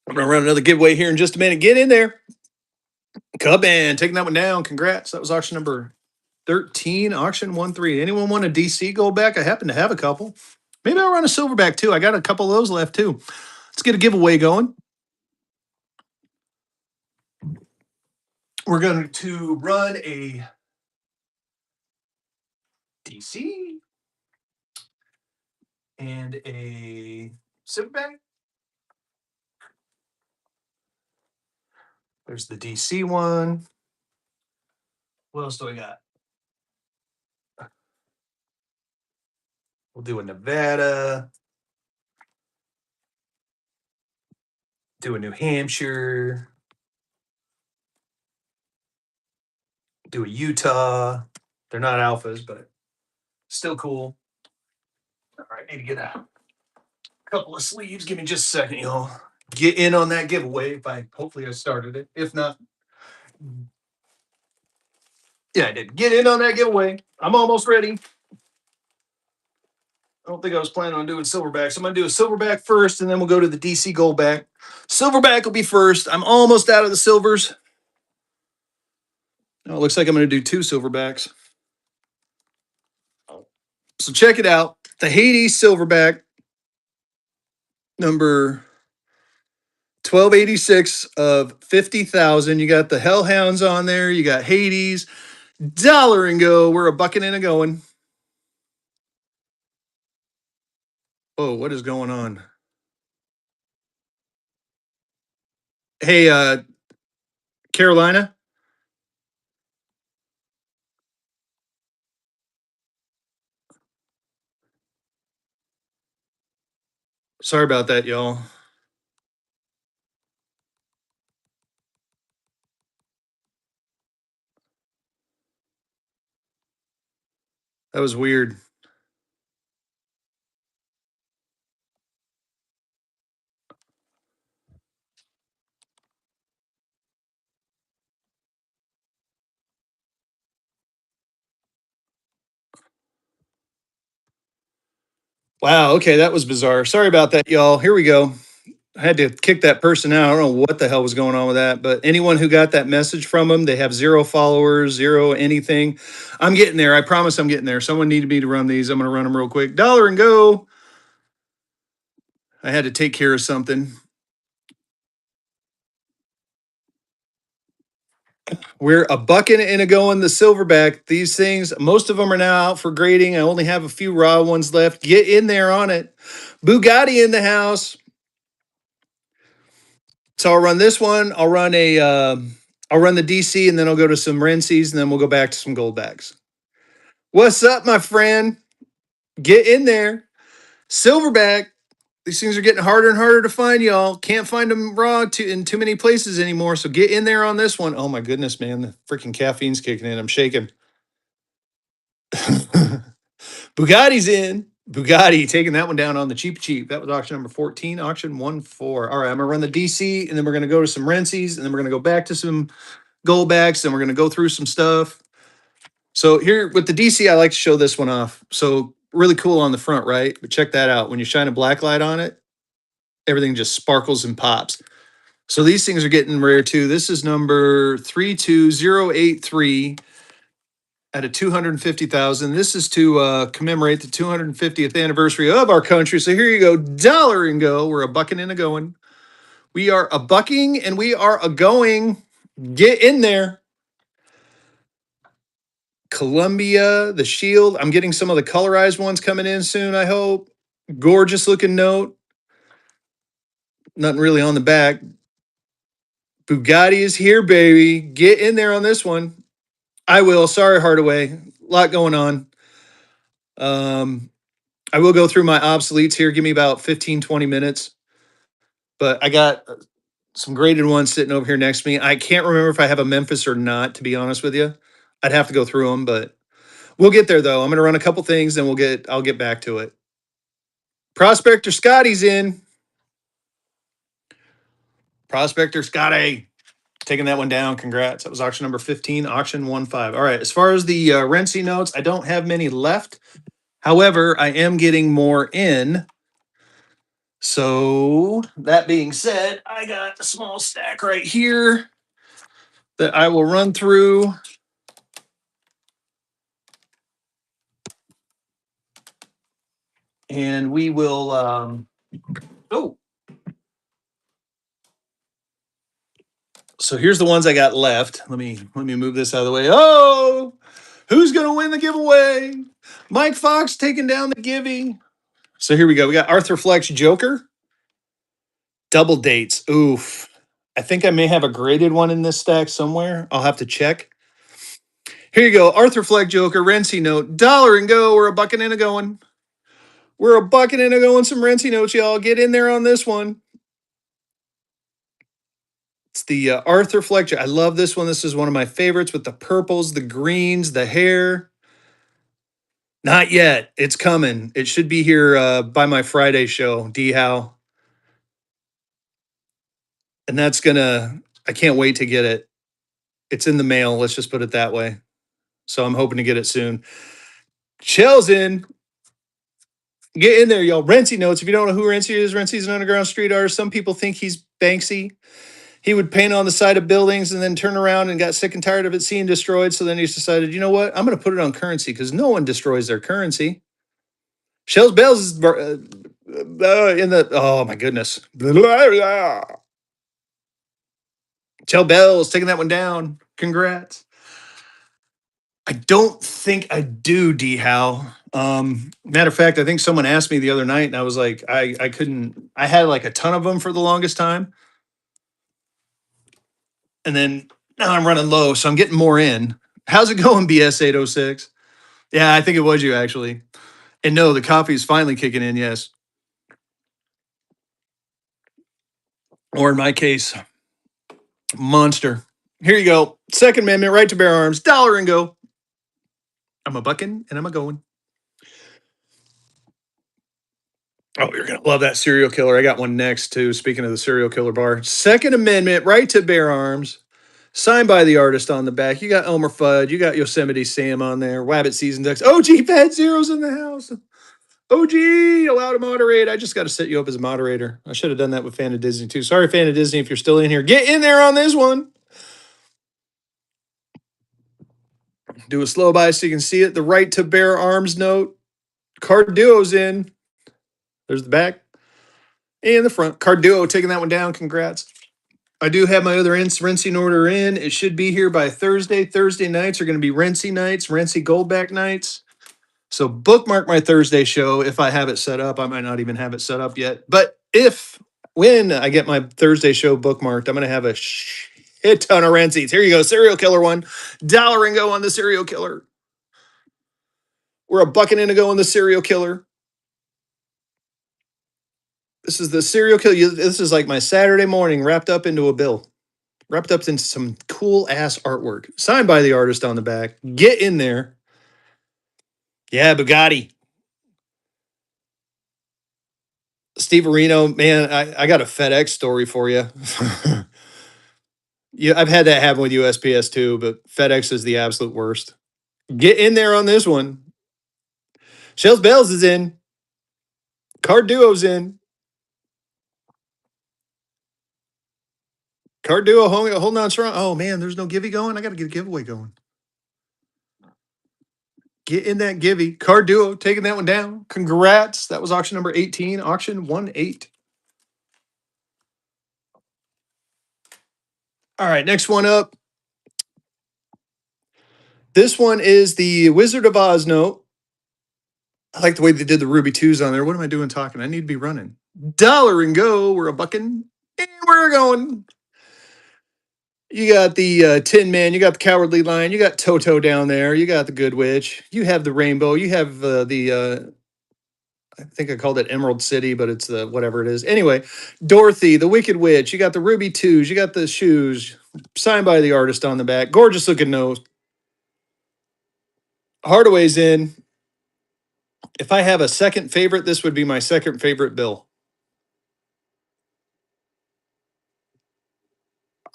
I'm gonna run another giveaway here in just a minute. Get in there. Cubman taking that one down. Congrats. That was auction number 13, auction 1-3. Anyone want a DC gold back? I happen to have a couple. Maybe I'll run a silverback too. I got a couple of those left too. Let's get a giveaway going. We're going to run a DC and a silverback. There's the DC one. What else do I got? We'll do a Nevada. Do a New Hampshire. Do a Utah. They're not alphas, but still cool. All right, need to get a couple of sleeves. Give me just a second, y'all. Get in on that giveaway. Hopefully I started it. If not, yeah, I did. Get in on that giveaway. I'm almost ready. I don't think I was planning on doing silverback. So I'm going to do a silverback first, and then we'll go to the DC goldback. Silverback will be first. I'm almost out of the silvers. Oh, it looks like I'm going to do 2 silverbacks. So check it out. The Hades silverback, number 1286 of 50,000. You got the Hellhounds on there. You got Hades. Dollar and go. We're a bucking and a going. Oh, what is going on? Hey, Carolina. Sorry about that, y'all. That was weird. Wow. Okay, that was bizarre. Sorry about that, y'all. Here we go. I had to kick that person out. I don't know what the hell was going on with that, but anyone who got that message from them, they have 0 followers, 0 anything. I'm getting there. I promise I'm getting there. Someone needed me to run these. I'm going to run them real quick. Dollar and go. I had to take care of something. We're a bucket and a go in the silverback. These things, most of them are now out for grading. I only have a few raw ones left. Get in there on it. Bugatti in the house. So I'll run this one. I'll run the DC, and then I'll go to some Rensies, and then we'll go back to some goldbacks. What's up, my friend? Get in there. Silverback. These things are getting harder and harder to find, y'all. Can't find them raw in too many places anymore. So get in there on this one. Oh my goodness, man. The freaking caffeine's kicking in. I'm shaking. Bugatti's in. Bugatti taking that one down on the cheap. That was auction number 14, auction 1-4. All right, I'm gonna run the DC, and then we're gonna go to some Rensies, and then we're gonna go back to some goldbacks, and we're gonna go through some stuff. So here with the DC, I like to show this one off. So really cool on the front, right? But check that out. When you shine a black light on it, everything just sparkles and pops. So these things are getting rare too. This is number 32083 at a 250,000. This is to commemorate the 250th anniversary of our country. So here you go, dollar and go. We're a bucking and a going. We are a bucking and we are a going. Get in there. Columbia, the Shield. I'm getting some of the colorized ones coming in soon, I hope. Gorgeous looking note. Nothing really on the back. Bugatti is here, baby. Get in there on this one. I will. Sorry, Hardaway. A lot going on. I will go through my obsoletes here. Give me about 15, 20 minutes. But I got some graded ones sitting over here next to me. I can't remember if I have a Memphis or not, to be honest with you. I'd have to go through them, but we'll get there though. I'm going to run a couple things, then I'll get back to it. Prospector Scotty's in. Prospector Scotty. Taking that one down. Congrats. That was auction number 15, auction 1-5. All right. As far as the Renzi notes, I don't have many left. However, I am getting more in. So that being said, I got a small stack right here that I will run through. and we will. Oh, so here's the ones I got left. Let me move this out of the way. Oh, who's gonna win the giveaway? Mike Fox taking down the giving. So here we go. We got Arthur Flex Joker. Double dates. Oof. I think I may have a graded one in this stack somewhere. I'll have to check. Here you go. Arthur Fleck Joker, Renzi note. Dollar and go. We're a bucket and a going. We're a bucket and a going. Some Renzi notes, y'all. Get in there on this one. It's the Arthur Fleck. I love this one. This is one of my favorites with the purples, the greens, the hair. Not yet. It's coming. It should be here by my Friday show, D How. And that's gonna, I can't wait to get it. It's in the mail. Let's just put it that way. So I'm hoping to get it soon. Shell's in. Get in there, y'all. Renzi notes. If you don't know who Renzi is, Renzi's an underground street artist. Some people think he's Banksy. He would paint on the side of buildings and then turn around and got sick and tired of it seeing destroyed. So then he decided, you know what? I'm going to put it on currency because no one destroys their currency. Shells Bells is in the, oh my goodness. Shell Bells taking that one down. Congrats. I don't think I do, D How. Matter of fact, I think someone asked me the other night, and I was like, I couldn't. I had like a ton of them for the longest time, and then now I'm running low, so I'm getting more in. How's it going, BS 806? Yeah, I think it was you actually. And no, the coffee is finally kicking in. Yes, or in my case, Monster. Here you go. Second Amendment, right to bear arms, dollar and go. I'm a bucking and I'm a going. Oh, you're going to love that serial killer. I got one next, too. Speaking of the serial killer bar. Second Amendment, right to bear arms, signed by the artist on the back. You got Elmer Fudd. You got Yosemite Sam on there. Wabbit Season Ducks. OG Fat Zero's in the house. OG, allowed to moderate. I just got to set you up as a moderator. I should have done that with Fan of Disney, too. Sorry, Fan of Disney, if you're still in here. Get in there on this one. Do a slow by so you can see it. The right to bear arms note. Card Duo's in. There's the back. And the front. Card Duo taking that one down. Congrats. I do have my other rinsing order in. It should be here by Thursday. Thursday nights are going to be Rency nights, Rency Goldback nights. So bookmark my Thursday show if I have it set up. I might not even have it set up yet. But when I get my Thursday show bookmarked, I'm going to have a shit ton of Rencies. Here you go. Serial killer one. Dollar and go on the serial killer. We're a bucket in to go on the serial killer. This is the serial killer. This is like my Saturday morning wrapped up into a bill. Wrapped up into some cool ass artwork signed by the artist on the back. Get in there. Yeah, Bugatti. Steve Areno, man, I got a FedEx story for you. Yeah, I've had that happen with USPS too, but FedEx is the absolute worst. Get in there on this one. Shells Bells is in. Card Duo's in. Card Duo holding on strong. Oh man, there's no givey going. I got to get a giveaway going. Get in that givey. Card Duo taking that one down. Congrats. That was auction number 18. Auction 1-8. All right, next one up. This one is the Wizard of Oz note. I like the way they did the Ruby 2s on there. What am I doing talking? I need to be running. Dollar and go. We're a bucking. And we're going. You got the Tin Man. You got the Cowardly Lion. You got Toto down there. You got the Good Witch. You have the Rainbow. You have I think I called it Emerald City, but it's the whatever it is. Anyway, Dorothy, the Wicked Witch. You got the Ruby 2s. You got the shoes signed by the artist on the back. Gorgeous looking nose. Hardaway's in. If I have a second favorite, this would be my second favorite bill.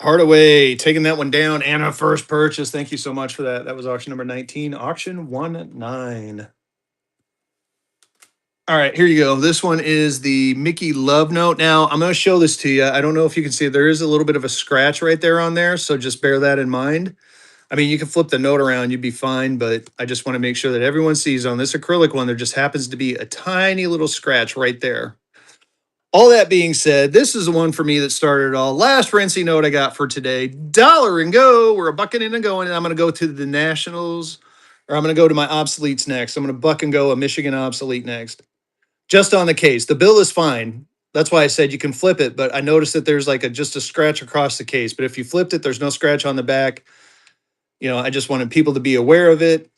Hardaway taking that one down and a first purchase. Thank you so much for that. That was auction number 19, auction 1-9. All right, here you go. This one is the Mickey Love Note. Now, I'm going to show this to you. I don't know if you can see it. There is a little bit of a scratch right there on there, so just bear that in mind. I mean, you can flip the note around, you'd be fine, but I just want to make sure that everyone sees on this acrylic one, there just happens to be a tiny little scratch right there. All that being said, this is the one for me that started it all. Last Rency note I got for today, dollar and go. We're a bucket in and going, and I'm going to go to the Nationals, or I'm going to go to my obsoletes next. I'm going to buck and go a Michigan obsolete next. Just on the case. The bill is fine. That's why I said you can flip it, but I noticed that there's like just a scratch across the case. But if you flipped it, there's no scratch on the back. I just wanted people to be aware of it.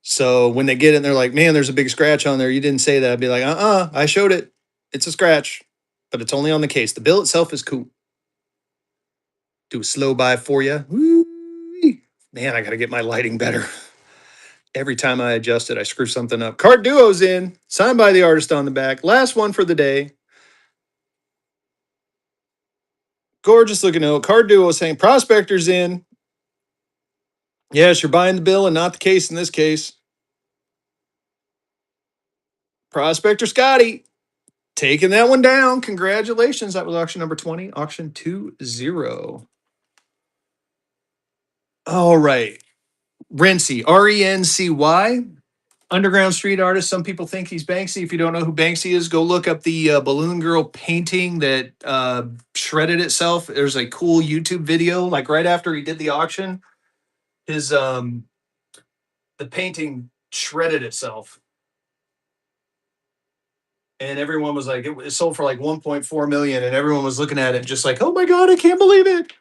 So when they get it, and they're like, man, there's a big scratch on there. You didn't say that. I'd be like, I showed it. It's a scratch, but it's only on the case. The bill itself is cool. Do a slow buy for you. Woo-wee. Man, I got to get my lighting better. Every time I adjust it, I screw something up. Card Duo's in, signed by the artist on the back. Last one for the day. Gorgeous looking note. Card Duo saying Prospector's in. Yes, you're buying the bill and not the case in this case. Prospector Scotty taking that one down. Congratulations. That was auction number 20, auction 20. All right. Rency, Rency. Underground street artist. Some people think he's Banksy. If you don't know who Banksy is, go look up the Balloon Girl painting that shredded itself. There's a cool YouTube video, like right after he did the auction, his the painting shredded itself. And everyone was like, it sold for like 1.4 million, and everyone was looking at it just like, oh my God, I can't believe it.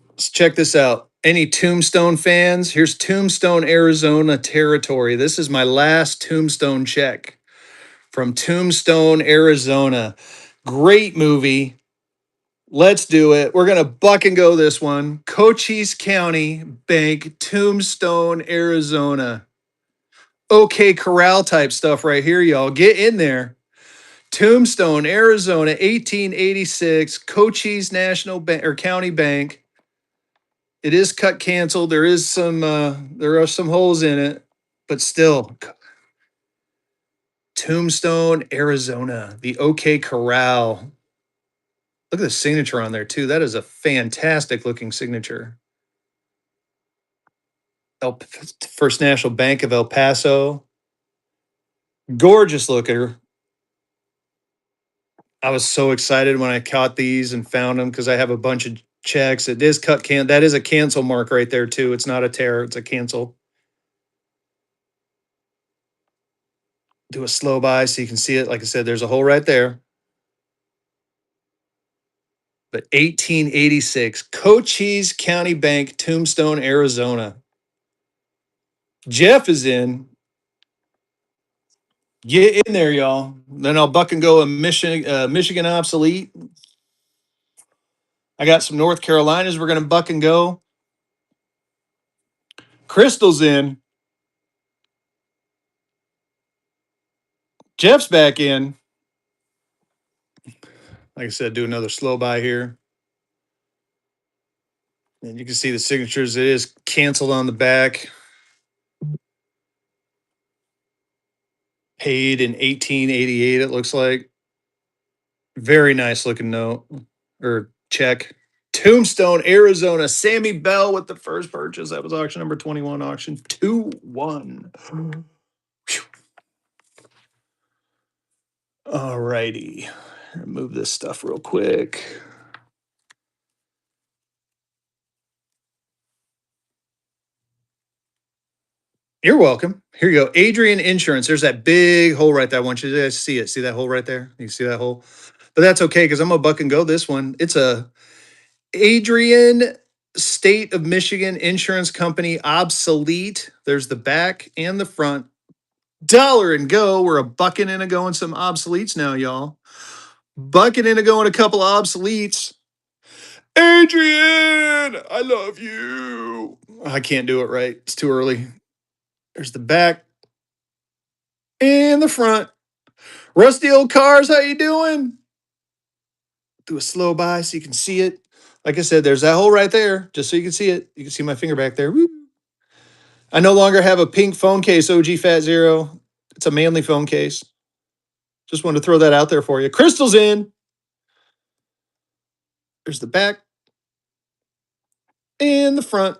Let's check this out. Any Tombstone fans? Here's Tombstone, Arizona territory. This is my last Tombstone check from Tombstone, Arizona. Great movie. Let's do it. We're going to buck and go this one. Cochise County Bank, Tombstone, Arizona. Okay, corral type stuff right here, y'all. Get in there. Tombstone, Arizona, 1886, Cochise National Bank or County Bank. It is cut canceled. There are some holes in it, but still. Tombstone, Arizona, the OK Corral. Look at the signature on there too. That is a fantastic looking signature. First National Bank of El Paso. Gorgeous looker. I was so excited when I caught these and found them because I have a bunch of checks. It is that is a cancel mark right there too. It's not a tear, it's a cancel. Do a slow buy so you can see it. Like I said, there's a hole right there. But 1886, Cochise County Bank, Tombstone, Arizona. Jeff is in. Get in there, y'all. Then I'll buck and go a Michigan obsolete. I got some North Carolinas. We're going to buck and go. Crystal's in. Jeff's back in. Like I said, do another slow buy here. And you can see the signatures. It is canceled on the back. Paid in 1888, it looks like. Very nice looking note or check. Tombstone, Arizona. Sammy Bell with the first purchase. That was auction number 21, auction 2-1. All righty. Move this stuff real quick. You're welcome. Here you go. Adrian Insurance. There's that big hole right there. I want you to see it. See that hole right there? You see that hole? But that's okay because I'm going to buck and go this one. It's a Adrian State of Michigan Insurance Company obsolete. There's the back and the front. Dollar and go. We're a bucking and a going some obsoletes now, y'all. Bucking and a going a couple of obsoletes. Adrian, I love you. I can't do it right. It's too early. There's the back and the front. Rusty old cars, how you doing? Do a slow buy so you can see it. Like I said, there's that hole right there, just so you can see it. You can see my finger back there. Woo. I no longer have a pink phone case, OG Fat Zero. It's a manly phone case. Just wanted to throw that out there for you. Crystal's in. There's the back and the front.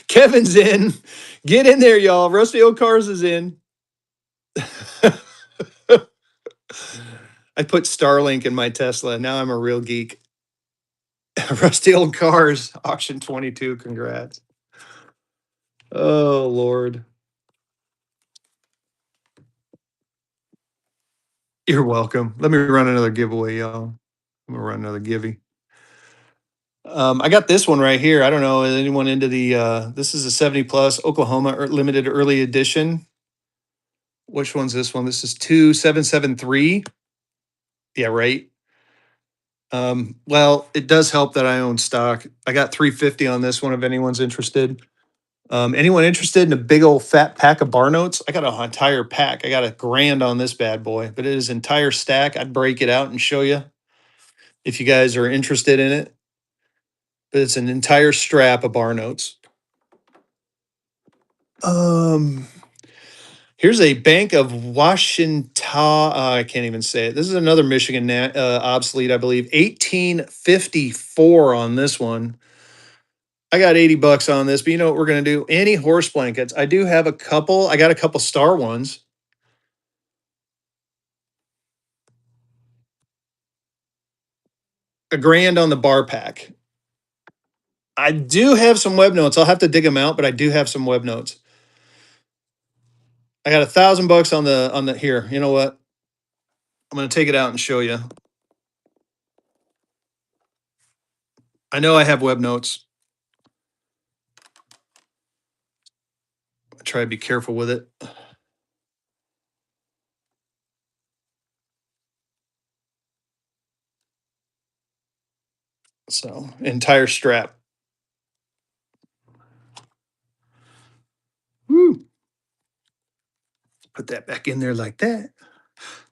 Kevin's in. Get in there, y'all. Rusty Old Cars is in. I put Starlink in my Tesla. Now I'm a real geek. Rusty Old Cars, auction 22. Congrats. Oh, Lord. You're welcome. Let me run another giveaway, y'all. I'm going to run another givey. I got this one right here. I don't know. Is anyone into the, this is a 70 plus Oklahoma limited early edition. Which one's this one? This is 2773. Yeah, right. Well, it does help that I own stock. I got 350 on this one if anyone's interested. Anyone interested in a big old fat pack of bar notes? I got an entire pack. I got $1,000 on this bad boy, but it is entire stack. I'd break it out and show you if you guys are interested in it. But it's an entire strap of bar notes. Um, Here's a Bank of Washington. I can't even say it. This is another Michigan obsolete, I believe. 1854 on this one. I got $80 on this, but you know what we're gonna do? Any horse blankets. I do have a couple. I got a couple star ones. $1,000 on the bar pack. I do have some web notes. I'll have to dig them out, but I do have some web notes. I got $1,000 on the here. You know what? I'm gonna take it out and show you. I know I have web notes. I try to be careful with it. So entire strap. Woo. Put that back in there like that.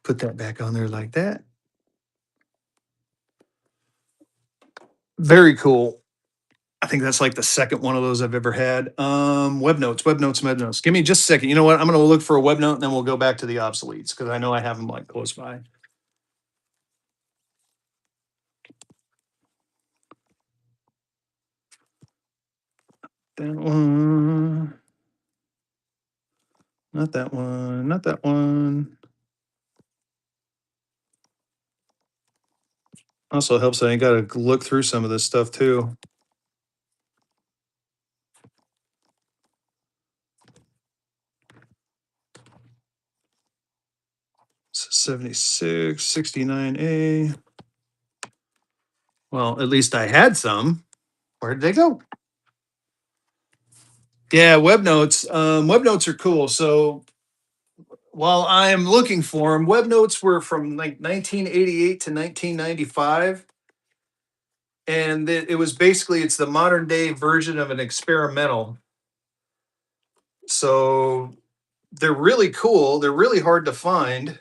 Put that back on there like that. Very cool. I think that's like the second one of those I've ever had. Web notes, web notes, web notes. Give me just a second. You know what? I'm going to look for a web note and then we'll go back to the obsoletes because I know I have them like close by. That one. Not that one. Not that one. Also helps that I got to look through some of this stuff too. So 76, 69A. Well, at least I had some. Where did they go? Yeah, web notes. Web notes are cool. So while I am looking for them, web notes were from like 1988 to 1995. And it was basically, it's the modern day version of an experimental. So they're really cool. They're really hard to find.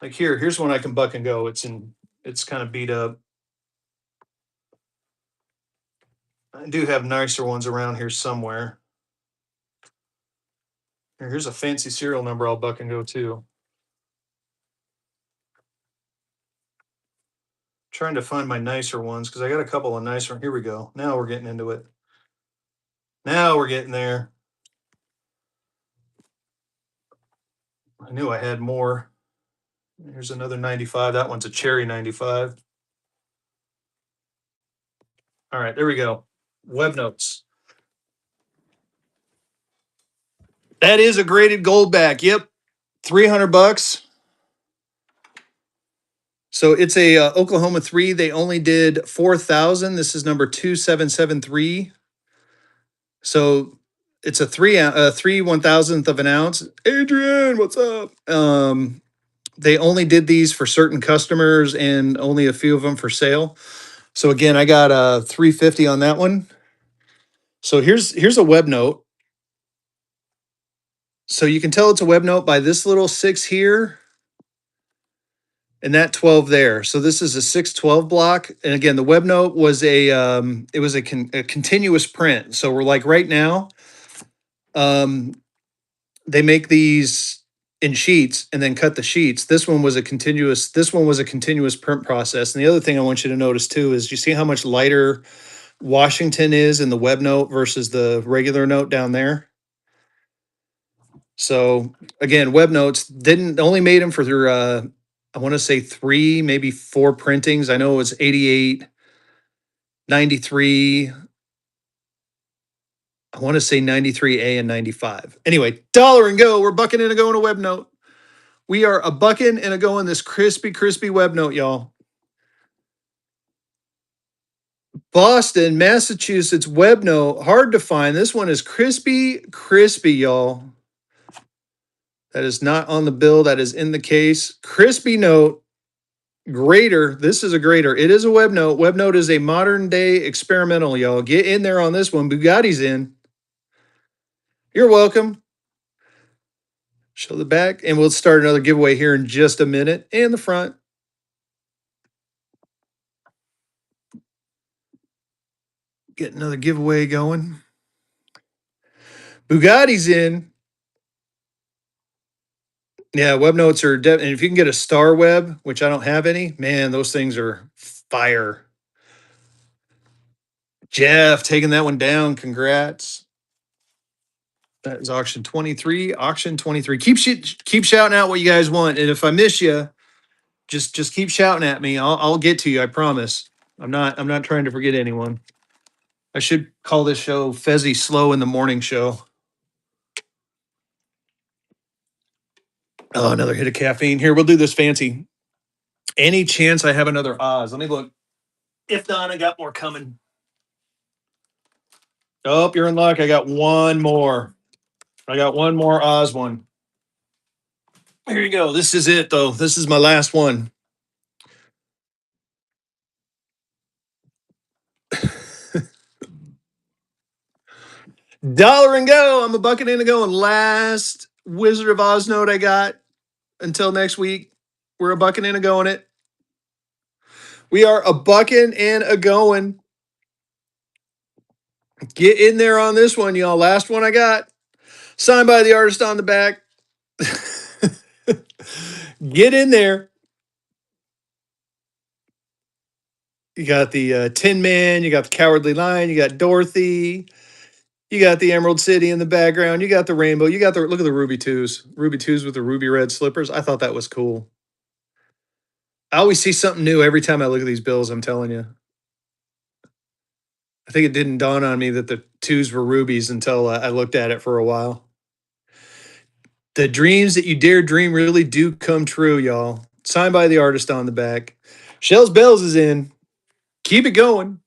Like here's one I can buck and go. It's kind of beat up. I do have nicer ones around here somewhere. Here's a fancy serial number I'll buck and go too. Trying to find my nicer ones because I got a couple of nicer. Here we go. Now we're getting into it. Now we're getting there. I knew I had more. Here's another 95. That one's a cherry 95. All right, there we go. Web notes. That is a graded gold back. Yep. $300. So it's a Oklahoma 3. They only did 4,000. This is number 2773. So it's a 3/1000th of an ounce. Adrian, what's up? They only did these for certain customers and only a few of them for sale. So again, I got a 350 on that one. So here's a web note. So you can tell it's a web note by this little 6 here and that 12 there. So this is a 612 block. And again, the web note was it was a continuous print. So we're like right now, they make these in sheets and then cut the sheets. This one was a continuous print process. And the other thing I want you to notice too is you see how much lighter Washington is in the web note versus the regular note down there. So again, web notes didn't only made them for their I want to say 3, maybe 4 printings. I know it was 88, 93. I want to say 93A and 95. Anyway, dollar and go. We're bucking in a go in a web note. We are a bucking and a go in this crispy, crispy web note, y'all. Boston, Massachusetts web note. Hard to find. This one is crispy, crispy, y'all. That is not on the bill. That is in the case. Crispy note. Grader. This is a grader. It is a web note. Web note is a modern day experimental, y'all. Get in there on this one. Bugatti's in. You're welcome. Show the back, and we'll start another giveaway here in just a minute. And the front. Get another giveaway going. Bugatti's in. Yeah, web notes are, and if you can get a star web, which I don't have any, man, those things are fire. Jeff taking that one down. Congrats. That is auction 23. Auction 23. Keep shouting out what you guys want, and if I miss you, just keep shouting at me. I'll get to you. I promise. I'm not trying to forget anyone. I should call this show Fezzy Slow in the Morning Show. Oh, another hit of caffeine. Here, we'll do this fancy. Any chance I have another Oz? Let me look. If not, I got more coming. Oh, you're in luck. I got one more. I got one more Oz one. Here you go. This is it, though. This is my last one. Dollar and go. I'm a bucket in and going. Last Wizard of Oz note I got until next week. We're a bucket in and going it. We are a bucket and a going. Get in there on this one, y'all. Last one I got. Signed by the artist on the back. Get in there. You got the Tin Man. You got the Cowardly Lion. You got Dorothy. You got the Emerald City in the background. You got the rainbow. You got the look at the Ruby Twos. Ruby Twos with the ruby red slippers. I thought that was cool. I always see something new every time I look at these bills, I'm telling you. I think it didn't dawn on me that the twos were rubies until I looked at it for a while. The dreams that you dare dream really do come true, y'all. Signed by the artist on the back. Shells Bells is in. Keep it going.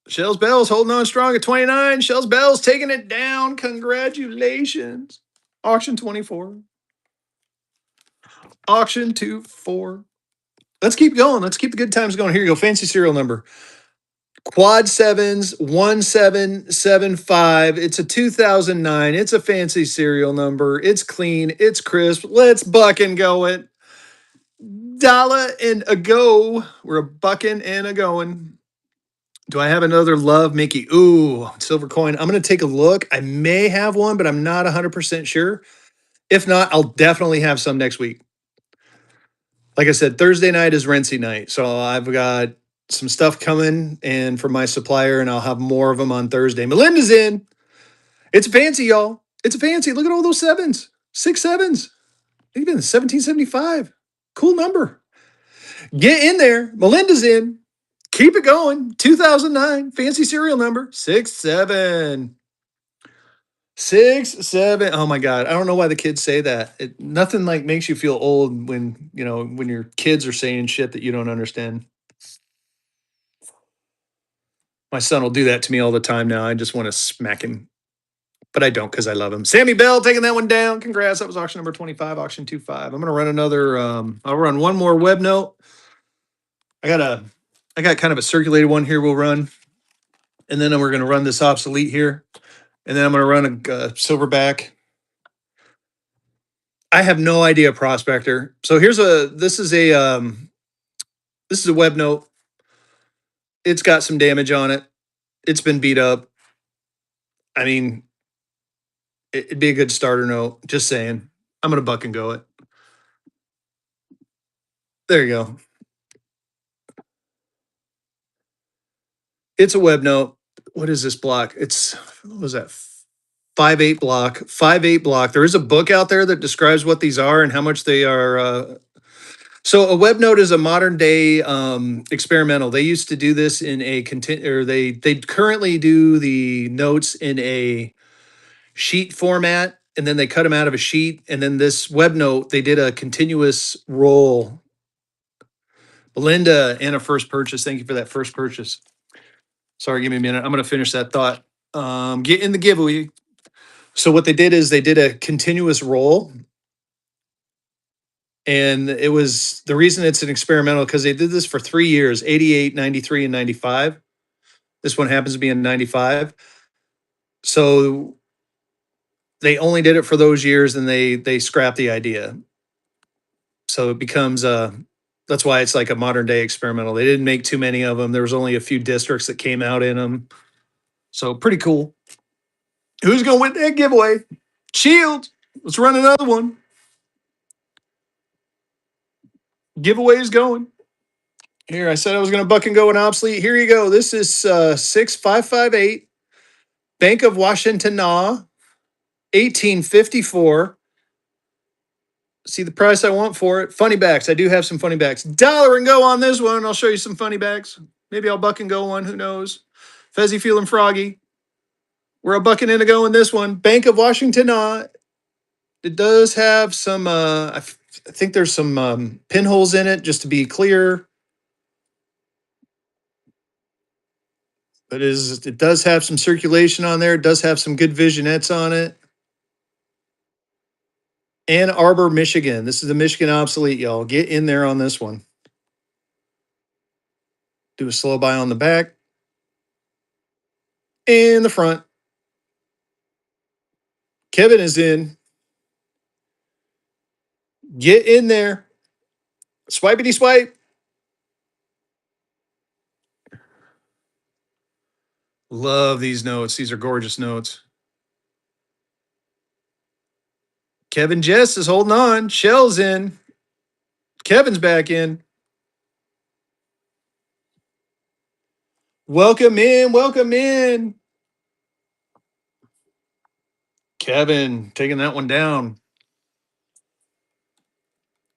Shells Bells holding on strong at 29. Shells Bells taking it down. Congratulations. Auction 24. Auction 24. Let's keep going. Let's keep the good times going. Here you go. Fancy serial number. Quad sevens 1775. It's a 2009. It's a fancy serial number. It's clean. It's crisp. Let's buck and go it. Dollar and a go. We're a bucking and a going. Do I have another Love Mickey? Ooh, silver coin. I'm going to take a look. I may have one, but I'm not 100% sure. If not, I'll definitely have some next week. Like I said, Thursday night is Rentsy night. So I've got some stuff coming and from my supplier, and I'll have more of them on Thursday. Melinda's in. It's fancy, y'all. It's fancy. Look at all those sevens. 6 sevens. Even 1775. Cool number. Get in there. Melinda's in. Keep it going. 2009. Fancy serial number. 6-7. 6-7. Oh my God. I don't know why the kids say that. Nothing like makes you feel old when, when your kids are saying shit that you don't understand. My son will do that to me all the time now. I just want to smack him. But I don't because I love him. Sammy Bell taking that one down. Congrats. That was auction number 25, auction 25. I'm gonna run another I'll run one more web note. I got kind of a circulated one here we'll run. And then we're gonna run this obsolete here. And then I'm gonna run a silverback. I have no idea, prospector. So this is a web note. It's got some damage on it. It's been beat up. I mean, It'd be a good starter note. Just saying. I'm gonna buck and go it. There you go. It's a web note. What is this block? It's what was that? 5/8 block. 5/8 block. There is a book out there that describes what these are and how much they are. So a web note is a modern day experimental. They used to do this in a or they currently do the notes in a sheet format, and then they cut them out of a sheet, and then this web note they did a continuous roll. Belinda and a first purchase. Thank you for that first purchase. Sorry, give me a minute. I'm going to finish that thought. Get in the giveaway. So what they did is they did a continuous roll, and it was the reason it's an experimental because they did this for 3 years, 88, 93, and 95. This one happens to be in 95. So they only did it for those years and they scrapped the idea. So it becomes that's why it's like a modern day experimental. They didn't make too many of them. There was only a few districts that came out in them. So pretty cool. Who's going to win that giveaway? Shield. Let's run another one. Giveaway is going. Here, I said I was going to buck and go and obsolete. Here you go. This is 6558 Bank of Washington, 1854. See the price I want for it. Funny backs. I do have some funny backs. Dollar and go on this one. I'll show you some funny backs. Maybe I'll buck and go one. Who knows? Fezzy feeling froggy. We're a bucking in to go in this one. Bank of Washington. It does have some. I think there's some pinholes in it, just to be clear. But it does have some circulation on there. It does have some good visionettes on it. Ann Arbor, Michigan. This is the Michigan obsolete, y'all. Get in there on this one. Do a slow buy on the back. And the front. Kevin is in. Get in there. Swipity swipe. Love these notes. These are gorgeous notes. Kevin Jess is holding on. Shell's in. Kevin's back in. Welcome in. Welcome in. Kevin taking that one down.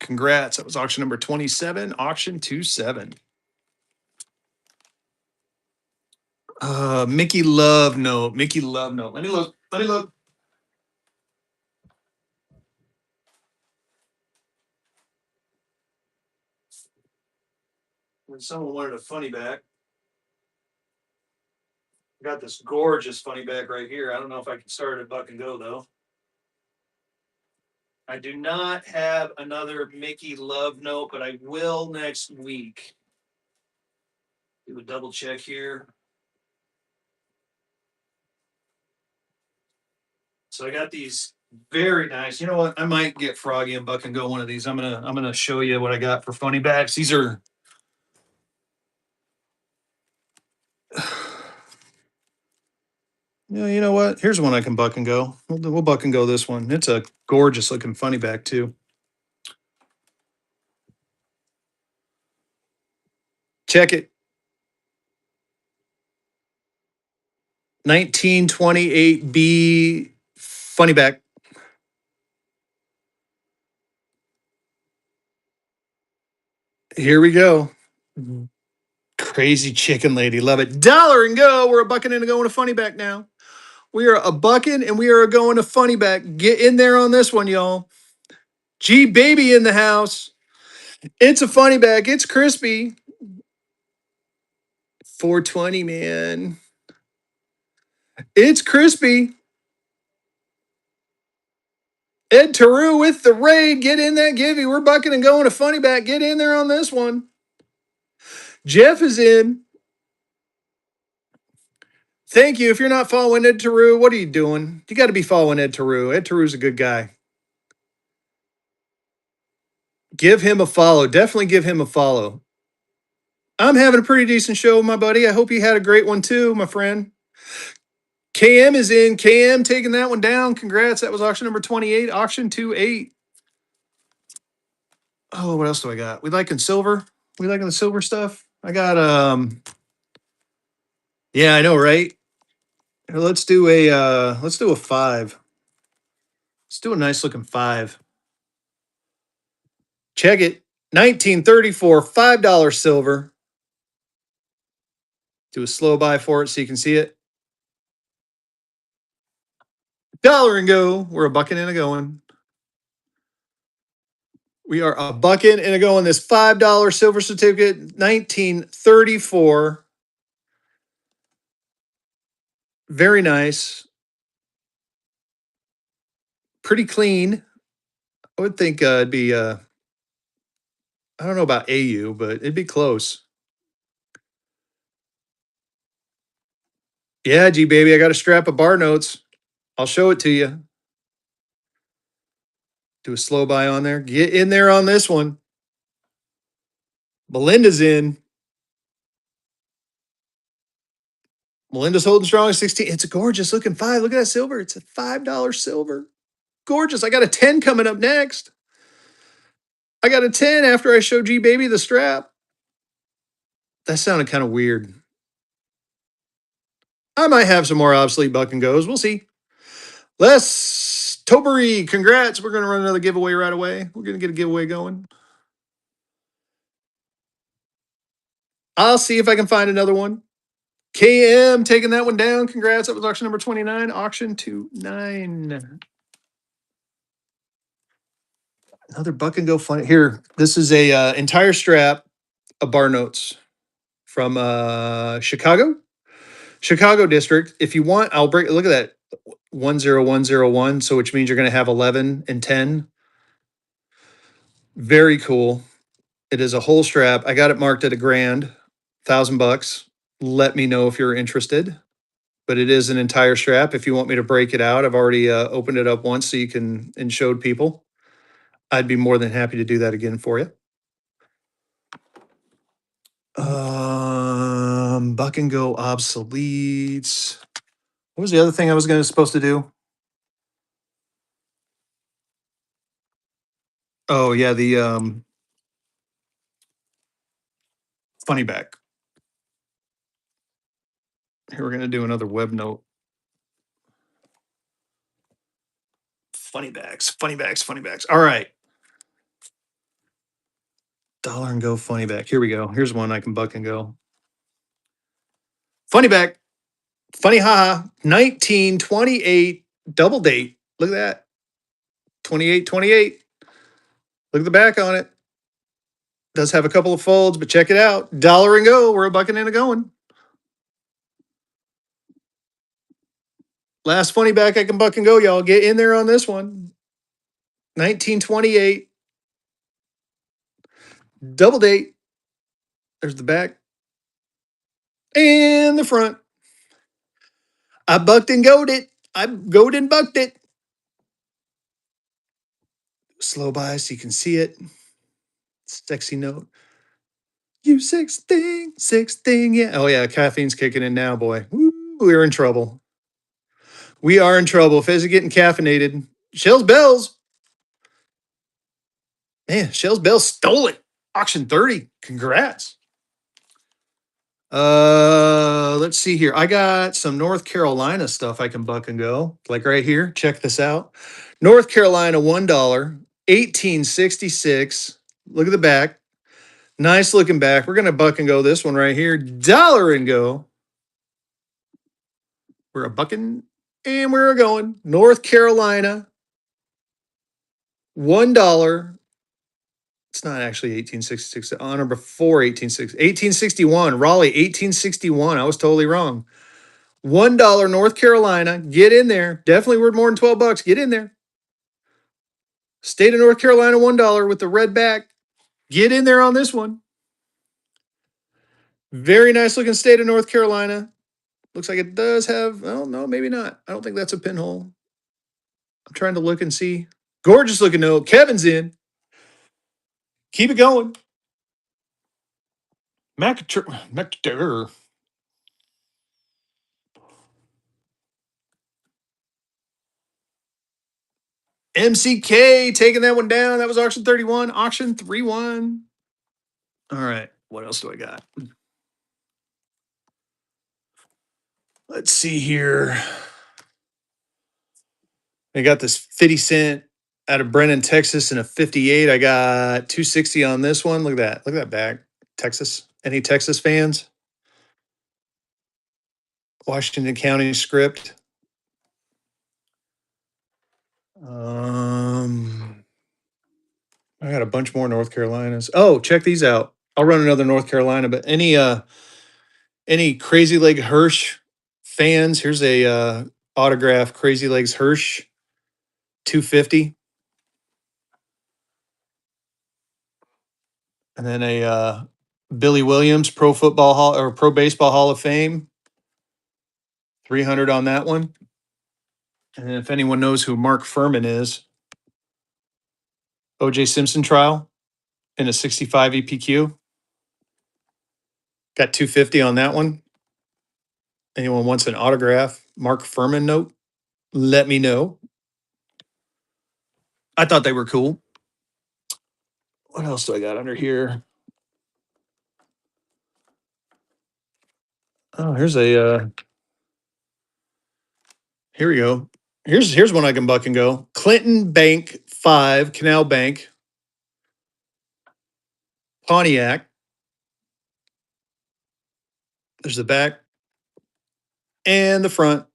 Congrats. That was auction number 27, auction 27. Mickey Love note. Mickey Love note. Let me look. Let me look. When someone wanted a funny back. I got this gorgeous funny back right here. I don't know if I can start at buck and go though. I do not have another Mickey Love note, but I will next week. Do a double check here. So I got these very nice. You know what? I might get Froggy and Buck and go one of these. I'm gonna show you what I got for funny backs. These are yeah, you know what? Here's one I can buck and go. We'll buck and go this one. It's a gorgeous looking funny back too. Check it. 1928B funny back. Here we go. Crazy chicken lady. Love it. Dollar and go. We're a bucking and going to funny back now. We are a bucking and we are going to funny back. Get in there on this one, y'all. G baby in the house. It's a funny back. It's crispy. 420, man. It's crispy. Ed Taru with the raid. Get in that givey. We're bucking and going to funny back. Get in there on this one. Jeff is in. Thank you. If you're not following Ed Taru, what are you doing? You got to be following Ed Taru. Ed Taru's a good guy. Give him a follow. Definitely give him a follow. I'm having a pretty decent show, my buddy. I hope you had a great one too, my friend. KM is in. KM taking that one down. Congrats. That was auction number 28. Auction 28. Oh, what else do I got? We liking silver? We liking the silver stuff? I got yeah, I know, right? Let's do a 5. Let's do a nice looking 5. Check it. 1934, $5 silver. Do a slow buy for it so you can see it. Dollar and go. We're a bucking and a going. We are a bucking and a going. This $5 silver certificate, 1934. Very nice. Pretty clean. I would think it'd be, I don't know about AU, but it'd be close. Yeah, G baby, I got a strap of bar notes. I'll show it to you. Do a slow buy on there. Get in there on this one. Melinda's in. Melinda's holding strong at 16. It's a gorgeous looking 5. Look at that silver. It's a $5 silver. Gorgeous. I got a 10 coming up next. I got a 10 after I show G Baby the strap. That sounded kind of weird. I might have some more obsolete buck and goes. We'll see. Les Tobery, congrats. We're going to run another giveaway right away. We're going to get a giveaway going. I'll see if I can find another one. KM taking that one down. Congrats. That was auction number 29. Auction 29. Another buck and go fun. Here, this is a entire strap of bar notes from Chicago district. If you want, I'll break. Look at that, 10101. So which means you're going to have 11 and 10. Very cool. It is a whole strap. I got it marked at $1,000, $1,000. Let me know if you're interested. But it is an entire strap. If you want me to break it out, I've already opened it up once so you can and showed people. I'd be more than happy to do that again for you. Buck and go obsoletes. What was the other thing I was supposed to do? Oh yeah, the funny back. Here we're gonna do another web note. Funny backs, funny backs, funny backs. All right. Dollar and go funny back. Here we go. Here's one I can buck and go. Funny back. Funny haha. 1928 double date. Look at that. 2828. Look at the back on it. Does have a couple of folds, but check it out. Dollar and go. We're a bucking and a going. Last funny back I can buck and go, y'all. Get in there on this one. 1928. Double date. There's the back. And the front. I bucked and goed it. I goed and bucked it. Slow by so you can see it. Sexy note. You six thing, yeah. Oh yeah, caffeine's kicking in now, boy. Woo, we're in trouble. We are in trouble. Fezzy getting caffeinated. Shell's Bells. Man, Shell's Bells stole it. Auction 30. Congrats. Let's see here. I got some North Carolina stuff I can buck and go. Like right here. Check this out. North Carolina $1, 1866. Look at the back. Nice looking back. We're gonna buck and go this one right here. Dollar and go. We're a bucking and we're going. North Carolina, $1. It's not actually 1866. Honor before 1860. 1861. Raleigh, 1861. I was totally wrong. $1 North Carolina. Get in there. Definitely worth more than 12 bucks. Get in there. State of North Carolina, $1 with the red back. Get in there on this one. Very nice looking state of North Carolina. Looks like it does have, well, no, maybe not. I don't think that's a pinhole. I'm trying to look and see. Gorgeous looking note. Kevin's in. Keep it going. Mac MCK taking that one down. That was auction 31. Auction 3-1. All right. What else do I got? Let's see here. I got this 50 cent out of Brennan, Texas, and a 58. I got 260 on this one. Look at that. Look at that bag. Texas. Any Texas fans? Washington County script. I got a bunch more North Carolinas. Oh, check these out. I'll run another North Carolina, but any Crazy Leg Hirsch fans, here's a autograph Crazy Legs Hirsch 250. And then a Billy Williams Pro Football Hall or Pro Baseball Hall of Fame 300 on that one. And if anyone knows who Mark Furman is, OJ Simpson trial in a 65 EPQ. Got 250 on that one. Anyone wants an autograph, Mark Furman note, let me know. I thought they were cool. What else do I got under here? Oh, here's a here we go. Here's one I can buck and go. Clinton Bank 5, Canal Bank, Pontiac. There's the back and the front.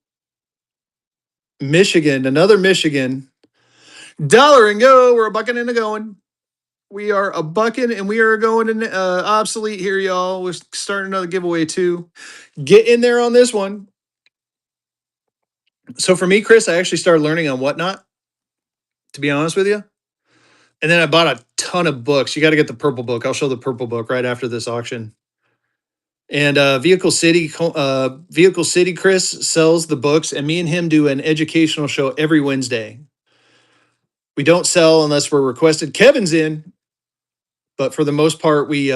Michigan, another Michigan. Dollar and go. We're a bucking and a going. We are a bucking and we are going in obsolete here, y'all. We're starting another giveaway too. Get in there on this one. So for me, Chris, I actually started learning on Whatnot, to be honest with you. And then I bought a ton of books. You got to get the purple book. I'll show the purple book right after this auction. And Vehicle City, Chris sells the books, and me and him do an educational show every Wednesday. We don't sell unless we're requested. Kevin's in, but for the most part, we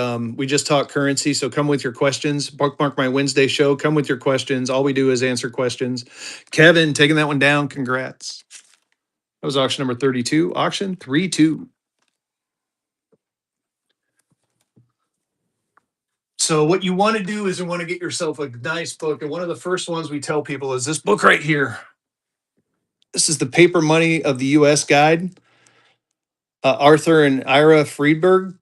just talk currency. So come with your questions. Bookmark my Wednesday show. Come with your questions. All we do is answer questions. Kevin taking that one down. Congrats. That was auction number 32. Auction 3-2. So what you want to do is you want to get yourself a nice book. And one of the first ones we tell people is this book right here. This is the Paper Money of the U.S. Guide. Arthur and Ira Friedberg.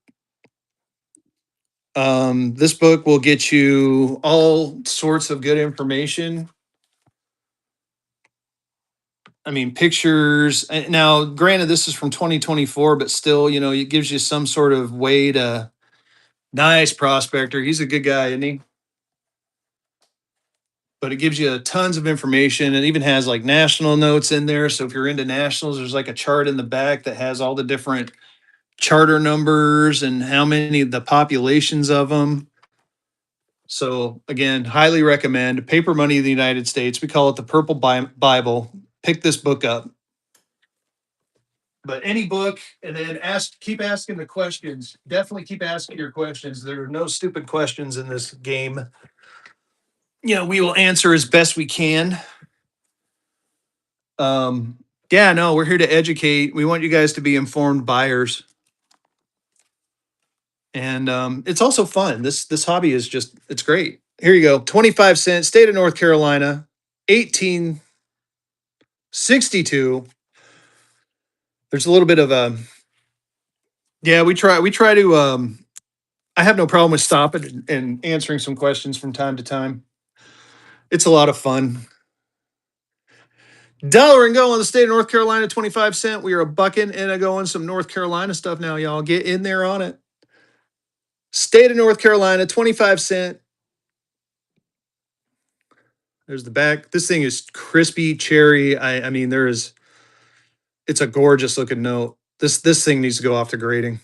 This book will get you all sorts of good information. I mean, pictures. Now, granted, this is from 2024, but still, it gives you some sort of way to. Nice prospector. He's a good guy, isn't he? But it gives you tons of information. It even has like national notes in there. So if you're into nationals, there's like a chart in the back that has all the different charter numbers and how many the populations of them. So again, highly recommend Paper Money of the United States. We call it the Purple Bible. Pick this book up. But any book, and then keep asking the questions. Definitely keep asking your questions. There are no stupid questions in this game. We will answer as best we can. Yeah, no, we're here to educate. We want you guys to be informed buyers. And it's also fun. This hobby is it's great. Here you go. 25 cents, state of North Carolina, 1862. There's a little bit of a yeah, we try to I have no problem with stopping and answering some questions from time to time. It's a lot of fun. Dollar and go on the state of North Carolina, 25 cent. We are a bucking and a going some North Carolina stuff now, y'all. Get in there on it. State of North Carolina, 25 cent. There's the back. This thing is crispy cherry. I mean, it's a gorgeous looking note. This thing needs to go off the grading.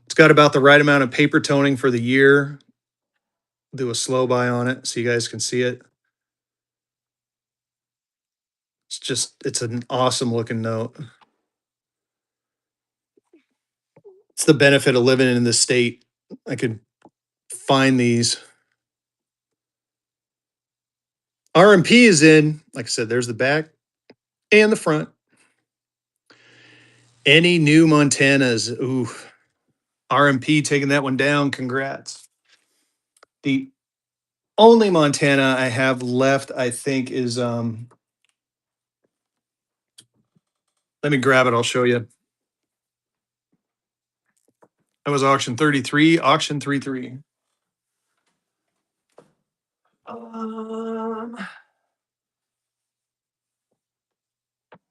It's got about the right amount of paper toning for the year. Do a slow buy on it so you guys can see it. It's an awesome looking note. It's the benefit of living in this state. I could find these. RMP is in. Like I said, there's the back and the front. Any new Montanas? Ooh, RMP taking that one down. Congrats. The only Montana I have left, I think, is let me grab it, I'll show you. That was auction 33, auction 33.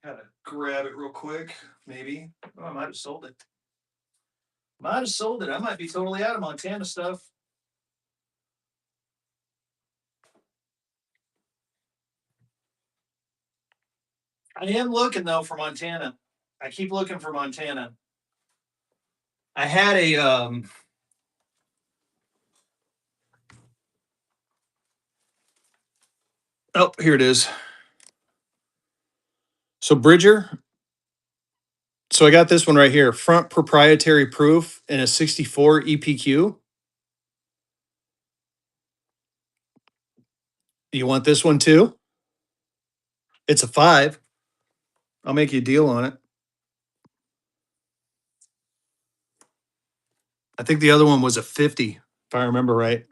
Gotta grab it real quick, maybe. Oh, I might have sold it. Might have sold it. I might be totally out of Montana stuff. I am looking though for Montana. I keep looking for Montana. I had a oh, here it is. So Bridger. So I got this one right here. Front proprietary proof in a 64 EPQ. You want this one too? It's a 5. I'll make you a deal on it. I think the other one was a 50, if I remember right.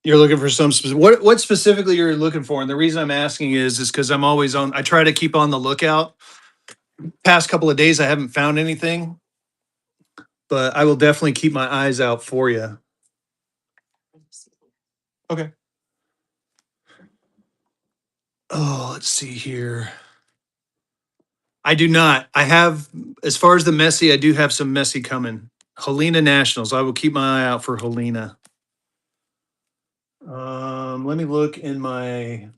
You're looking for some specific, what specifically you're looking for? And the reason I'm asking is because I'm always on, I try to keep on the lookout. Past couple of days I haven't found anything, but I will definitely keep my eyes out for you. Okay. Oh, let's see here. I do not. I have, as far as the messy, I do have some messy coming. Helena Nationals. I will keep my eye out for Helena. Let me look in my.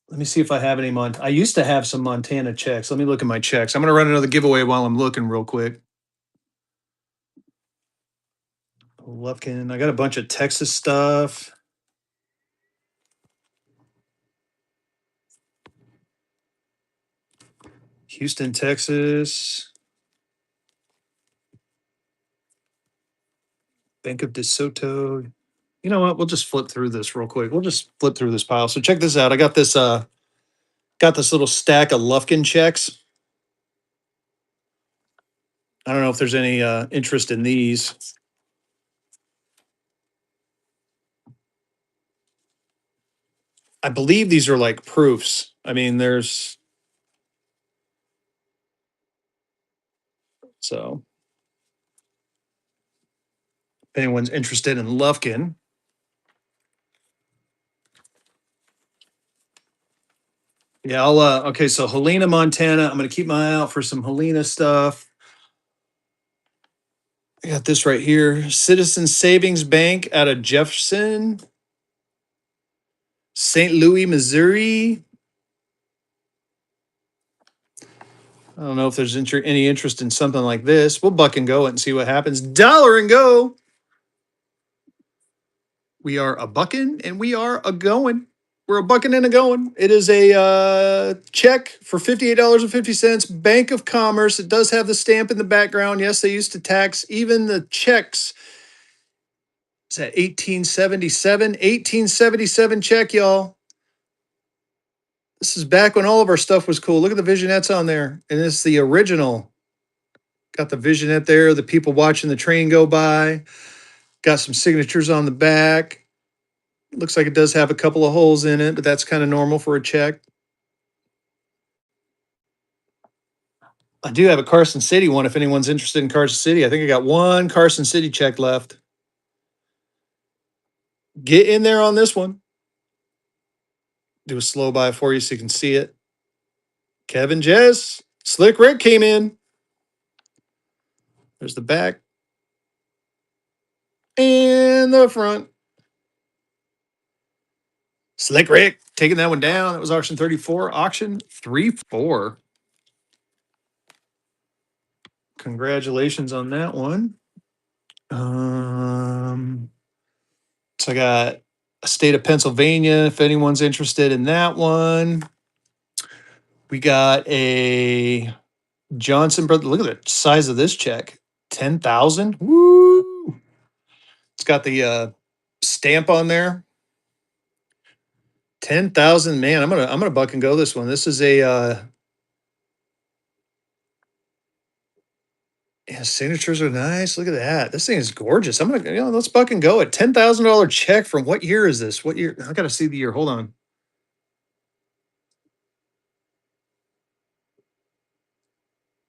Let me see if I have any I used to have some Montana checks. Let me look at my checks. I'm gonna run another giveaway while I'm looking real quick. Lufkin. I got a bunch of Texas stuff. Houston, Texas. Bank of DeSoto. You know what? We'll just flip through this real quick. We'll just flip through this pile. So check this out. I got this little stack of Lufkin checks. I don't know if there's any interest in these. I believe these are like proofs. I mean, there's so if anyone's interested in Lufkin. Yeah, I'll okay, so Helena, Montana. I'm gonna keep my eye out for some Helena stuff. I got this right here. Citizen Savings Bank out of Jefferson, St. Louis, Missouri. I don't know if there's any interest in something like this. We'll buck and go it and see what happens. Dollar and go. We are a bucking and we are a going. We're a bucking and a going. It is a check for $58.50. Bank of Commerce. It does have the stamp in the background. Yes, they used to tax even the checks. Is that 1877? 1877 check, y'all. This is back when all of our stuff was cool. Look at the visionettes on there. And it's the original. Got the visionette there, the people watching the train go by. Got some signatures on the back. Looks like it does have a couple of holes in it, but that's kind of normal for a check. I do have a Carson City one if anyone's interested in Carson City. I think I got one Carson City check left. Get in there on this one. Do a slow by for you so you can see it. Kevin Jess. Slick Rick came in. There's the back and the front. Slick Rick taking that one down. That was auction 34. Auction 3-4. Congratulations on that one. So I got a state of Pennsylvania, if anyone's interested in that one. We got a Johnson brother. Look at the size of this check. 10,000. Woo! It's got the stamp on there. 10,000. Man, I'm gonna buck and go this one. This is a yeah, signatures are nice. Look at that. This thing is gorgeous. I'm gonna, let's buck and go. A $10,000 check from what year is this? What year? I gotta see the year. Hold on.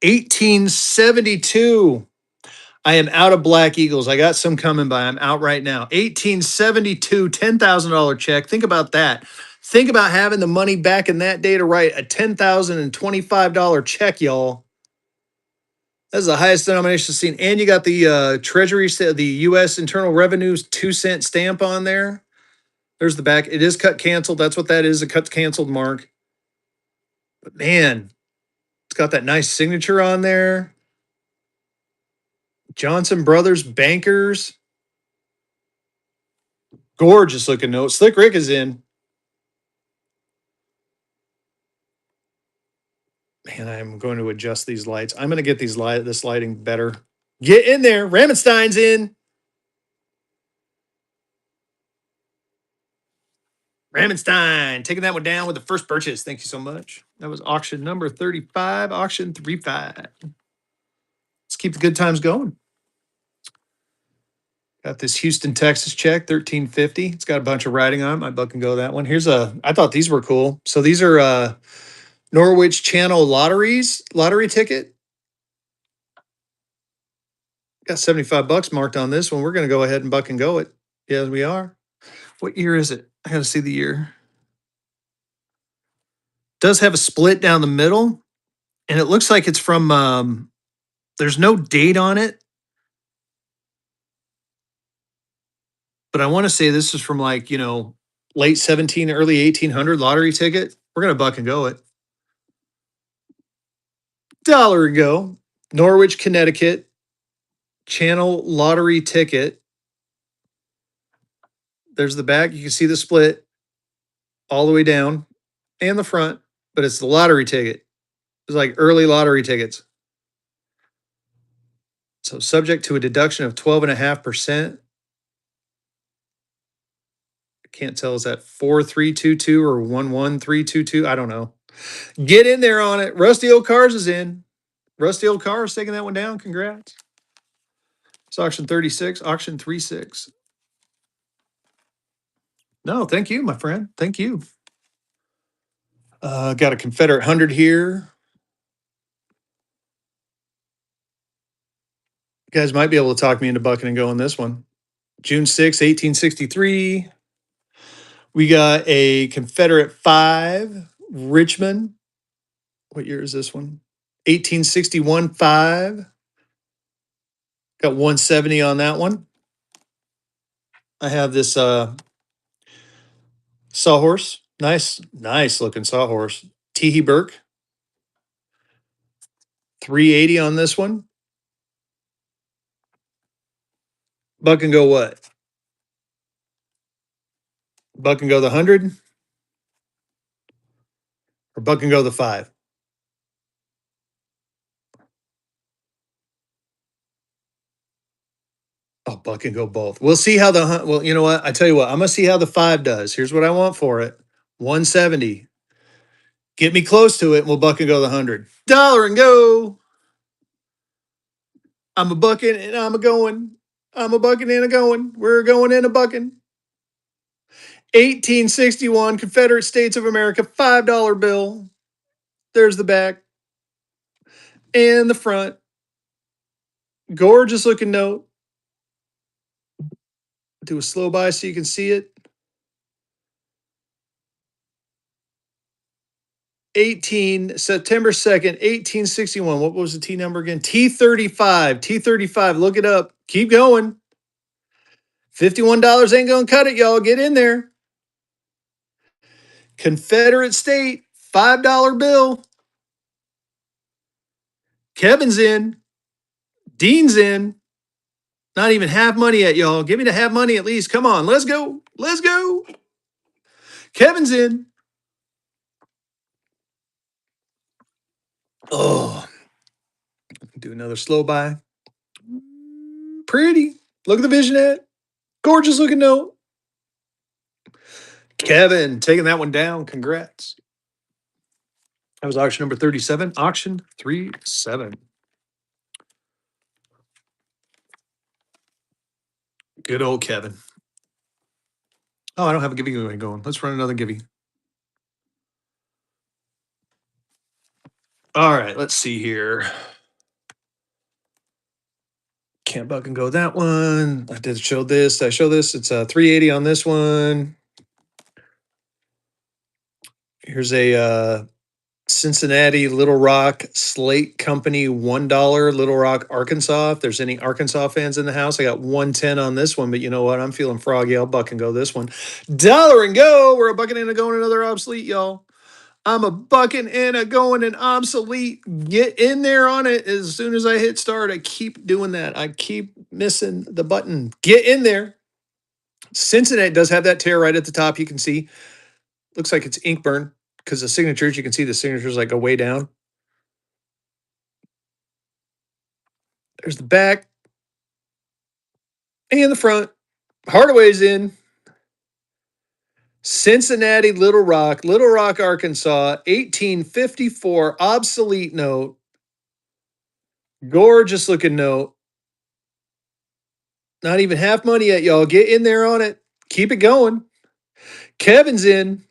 1872. I am out of Black Eagles. I got some coming by. I'm out right now. 1872, $10,000 check. Think about that. Think about having the money back in that day to write a $10,025 check, y'all. That's the highest denomination seen. And you got the Treasury, the U.S. Internal Revenue's 2-cent stamp on there. There's the back. It is cut canceled. That's what that is, a cut canceled mark. But man, it's got that nice signature on there. Johnson Brothers Bankers. Gorgeous looking note. Slick Rick is in. Man, I'm going to adjust these lights. I'm going to get this lighting better. Get in there. Ramenstein's in. Ramenstein taking that one down with the first purchase. Thank you so much. That was auction number 35, auction 35. Let's keep the good times going. Got this Houston, Texas check, 1350. It's got a bunch of writing on it. My buck can go that one. I thought these were cool. So these are Norwich Channel lottery ticket. Got 75 bucks marked on this one. We're going to go ahead and buck and go it. Yes, we are. What year is it? I got to see the year. Does have a split down the middle, and it looks like it's from, there's no date on it, but I want to say this is from like, late 17, early 1800 lottery ticket. We're going to buck and go it. Dollar and go. Norwich, Connecticut. Channel lottery ticket. There's the back. You can see the split all the way down and the front, but it's the lottery ticket. It's like early lottery tickets. So subject to a deduction of 12.5%. I can't tell, is that 4322 or 11322? I don't know. Get in there on it. Rusty Old Cars is in. Rusty Old Cars taking that one down. Congrats. It's auction 36, auction 36. No, thank you, my friend. Thank you. Got a Confederate 100 here. You guys might be able to talk me into bucking and going this one. June 6, 1863. We got a Confederate 5, Richmond. What year is this one? 1861 5. Got 170 on that one. I have this sawhorse. Nice looking sawhorse. Teehee Burke. 380 on this one. Buck and go what? Buck and go the 100? Or buck and go the 5? Oh, buck and go both. We'll see how well, you know what? I tell you what, I'm gonna see how the 5 does. Here's what I want for it. 170. Get me close to it, and we'll buck and go the 100. Dollar and go. I'm a bucking and I'm a going. I'm a bucking and a going. We're going and a bucking. 1861 Confederate States of America $5 bill. There's the back and the front. Gorgeous looking note. Do a slow by so you can see it. September 2nd, 1861. What was the T number again? T35. T35. Look it up. Keep going. $51 ain't going to cut it, y'all. Get in there. Confederate State, $5 bill. Kevin's in. Dean's in. Not even half money yet, y'all. Give me the half money at least. Come on. Let's go. Let's go. Kevin's in. Oh, do another slow buy. pretty. Look at the visionette. Gorgeous looking note. Kevin taking that one down. Congrats. That was auction number 37. Auction 37. Good old Kevin. Oh, I don't have a giveaway going. Let's run another giveaway. All right, let's see here. Can't buck and go that one. I did show this. I show this. It's a 380 on this one. Here's a Cincinnati Little Rock Slate Company $1 Little Rock, Arkansas. If there's any Arkansas fans in the house, I got 110 on this one, but you know what? I'm feeling froggy. I'll buck and go this one. Dollar and go. We're a bucking and a going another obsolete, y'all. I'm a bucking and a going and obsolete. Get in there on it as soon as I hit start. I keep doing that. I keep missing the button. Get in there. Cincinnati does have that tear right at the top. You can see. Looks like it's ink burn because the signatures, you can see the signatures like go way down. There's the back and the front. Hardaway's in. Cincinnati, Little Rock, Arkansas, 1854, obsolete note. Gorgeous looking note. Not even half money yet, y'all. Get in there on it. Keep it going. Kevin's in.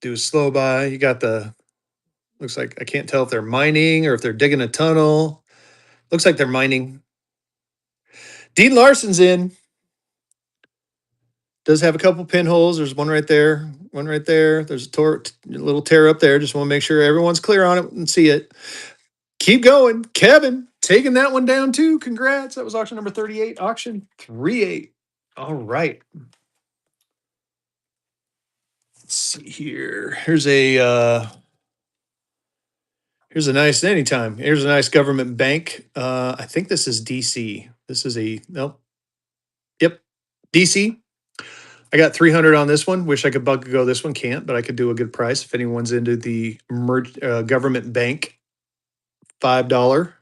Do a slow by. You got the, looks like, I can't tell if they're mining or if they're digging a tunnel. Looks like they're mining. Dean Larson's in. Does have a couple pinholes. There's one right there. One right there. There's a little tear up there. Just want to make sure everyone's clear on it and see it. Keep going. Kevin taking that one down too. Congrats. That was auction number 38. Auction 38. All right. Let's see here. Here's a nice anytime. Here's a nice government bank. I think this is DC. This is a nope. Yep. DC. I got 300 on this one. Wish I could buck go this one. Can't, but I could do a good price if anyone's into the government bank. $5.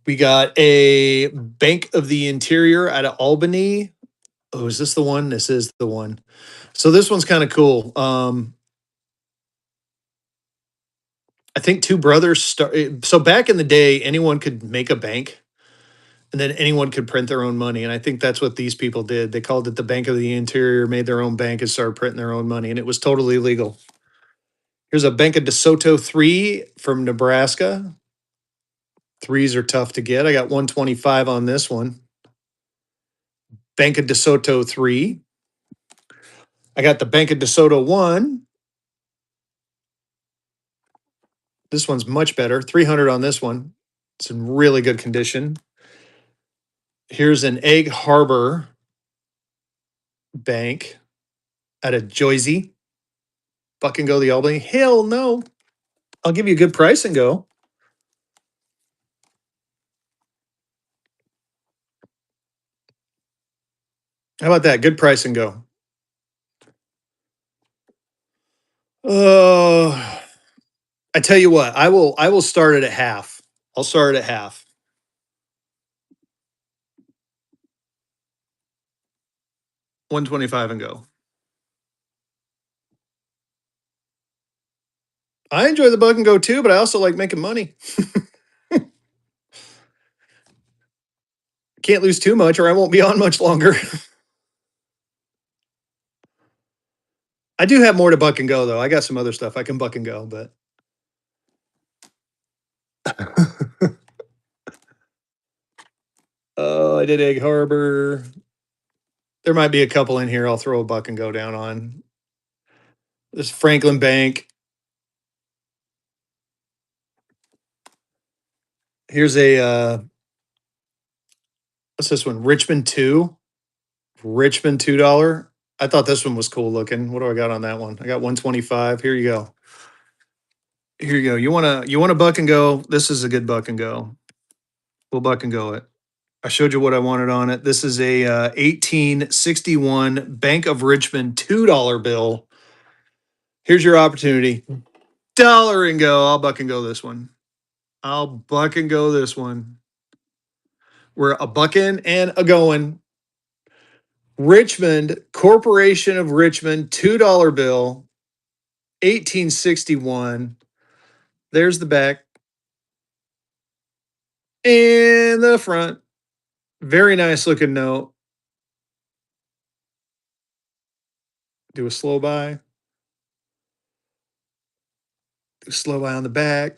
We got a Bank of the Interior out of Albany. Oh, is this the one? This is the one. So this one's kind of cool. I think two brothers so back in the day, anyone could make a bank and then anyone could print their own money. And I think that's what these people did. They called it the Bank of the Interior, made their own bank and started printing their own money. And it was totally legal. Here's a Bank of DeSoto 3 from Nebraska. Threes are tough to get. I got 125 on this one. Bank of DeSoto 3. I got the Bank of DeSoto 1. This one's much better. 300 on this one. It's in really good condition. Here's an Egg Harbor Bank out of Joyzy. Buck and go the Albany. Hell no. I'll give you a good price and go. How about that? Good price and go. I tell you what, I will start it at half. I'll start it at half. 125 and go. I enjoy the buck and go too, but I also like making money. Can't lose too much or I won't be on much longer. I do have more to buck and go though. I got some other stuff I can buck and go, but oh, I did Egg Harbor. There might be a couple in here I'll throw a buck and go down on. This Franklin Bank. Here's a what's this one? Richmond 2. Richmond $2. I thought this one was cool looking. What do I got on that one? I got 125. Here you go. Here you go. You wanna buck and go? This is a good buck and go. We'll buck and go it. I showed you what I wanted on it. This is a 1861 Bank of Richmond $2 bill. Here's your opportunity. Dollar and go. I'll buck and go this one. I'll buck and go this one. We're a bucking and a going. Richmond, Corporation of Richmond, $2 bill, 1861. There's the back and the front. Very nice looking note. Do a slow buy. Do a slow buy on the back.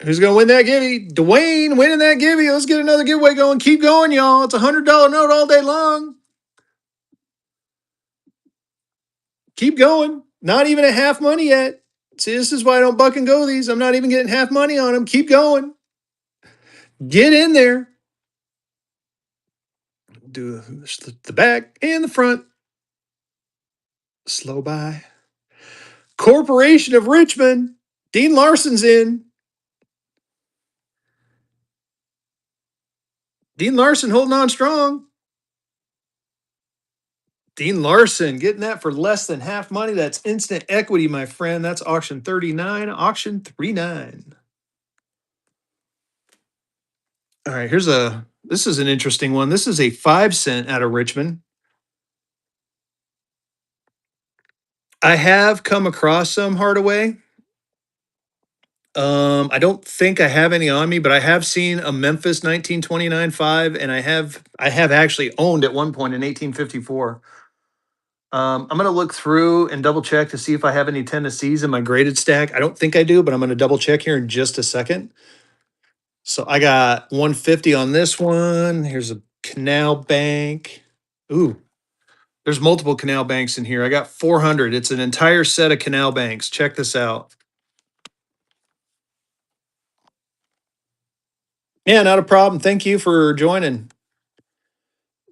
Who's going to win that givey? Dwayne winning that givey. Let's get another giveaway going. Keep going, y'all. It's a $100 note all day long. Keep going. Not even at half money yet. See, this is why I don't buck and go these. I'm not even getting half money on them. Keep going. Get in there. Do the back and the front. Slow buy. Corporation of Richmond. Dean Larson's in. Dean Larson holding on strong. Dean Larson getting that for less than half money. That's instant equity, my friend. That's auction 39, auction 39. All right, this is an interesting one. This is a 5 cent out of Richmond. I have come across some Hardaway. I don't think I have any on me, but I have seen a Memphis 1929 5, and I have actually owned at one point in 1854. I'm gonna look through and double check to see if I have any Tennessees in my graded stack. I don't think I do, but I'm gonna double check here in just a second. So I got 150 on this one. Here's a Canal Bank. Ooh, there's multiple Canal Banks in here. I got 400. It's an entire set of Canal Banks. Check this out. Yeah, not a problem. Thank you for joining.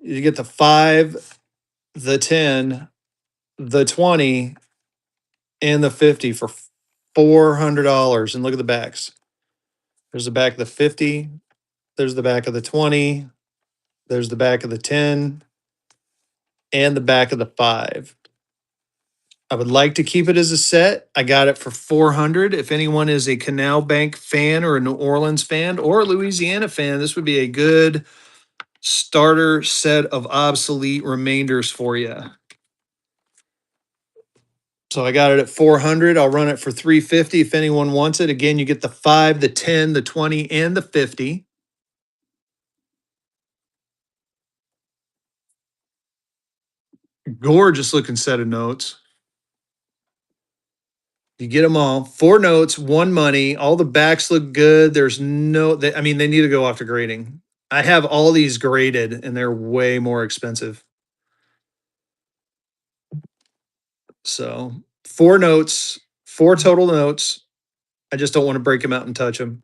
You get the 5, the 10, the 20, and the 50 for $400. And look at the backs. There's the back of the 50. There's the back of the 20. There's the back of the 10 and the back of the 5. I would like to keep it as a set. I got it for 400. If anyone is a Canal Bank fan or a New Orleans fan or a Louisiana fan, this would be a good starter set of obsolete remainders for you. So I got it at 400. I'll run it for 350 if anyone wants it. Again, you get the 5, the 10, the 20, and the 50. Gorgeous looking set of notes. You get them all. 4 notes, 1 money. All the backs look good. There's no, I mean, they need to go off to grading. I have all these graded and they're way more expensive. So 4 notes, 4 total notes. I just don't want to break them out and touch them.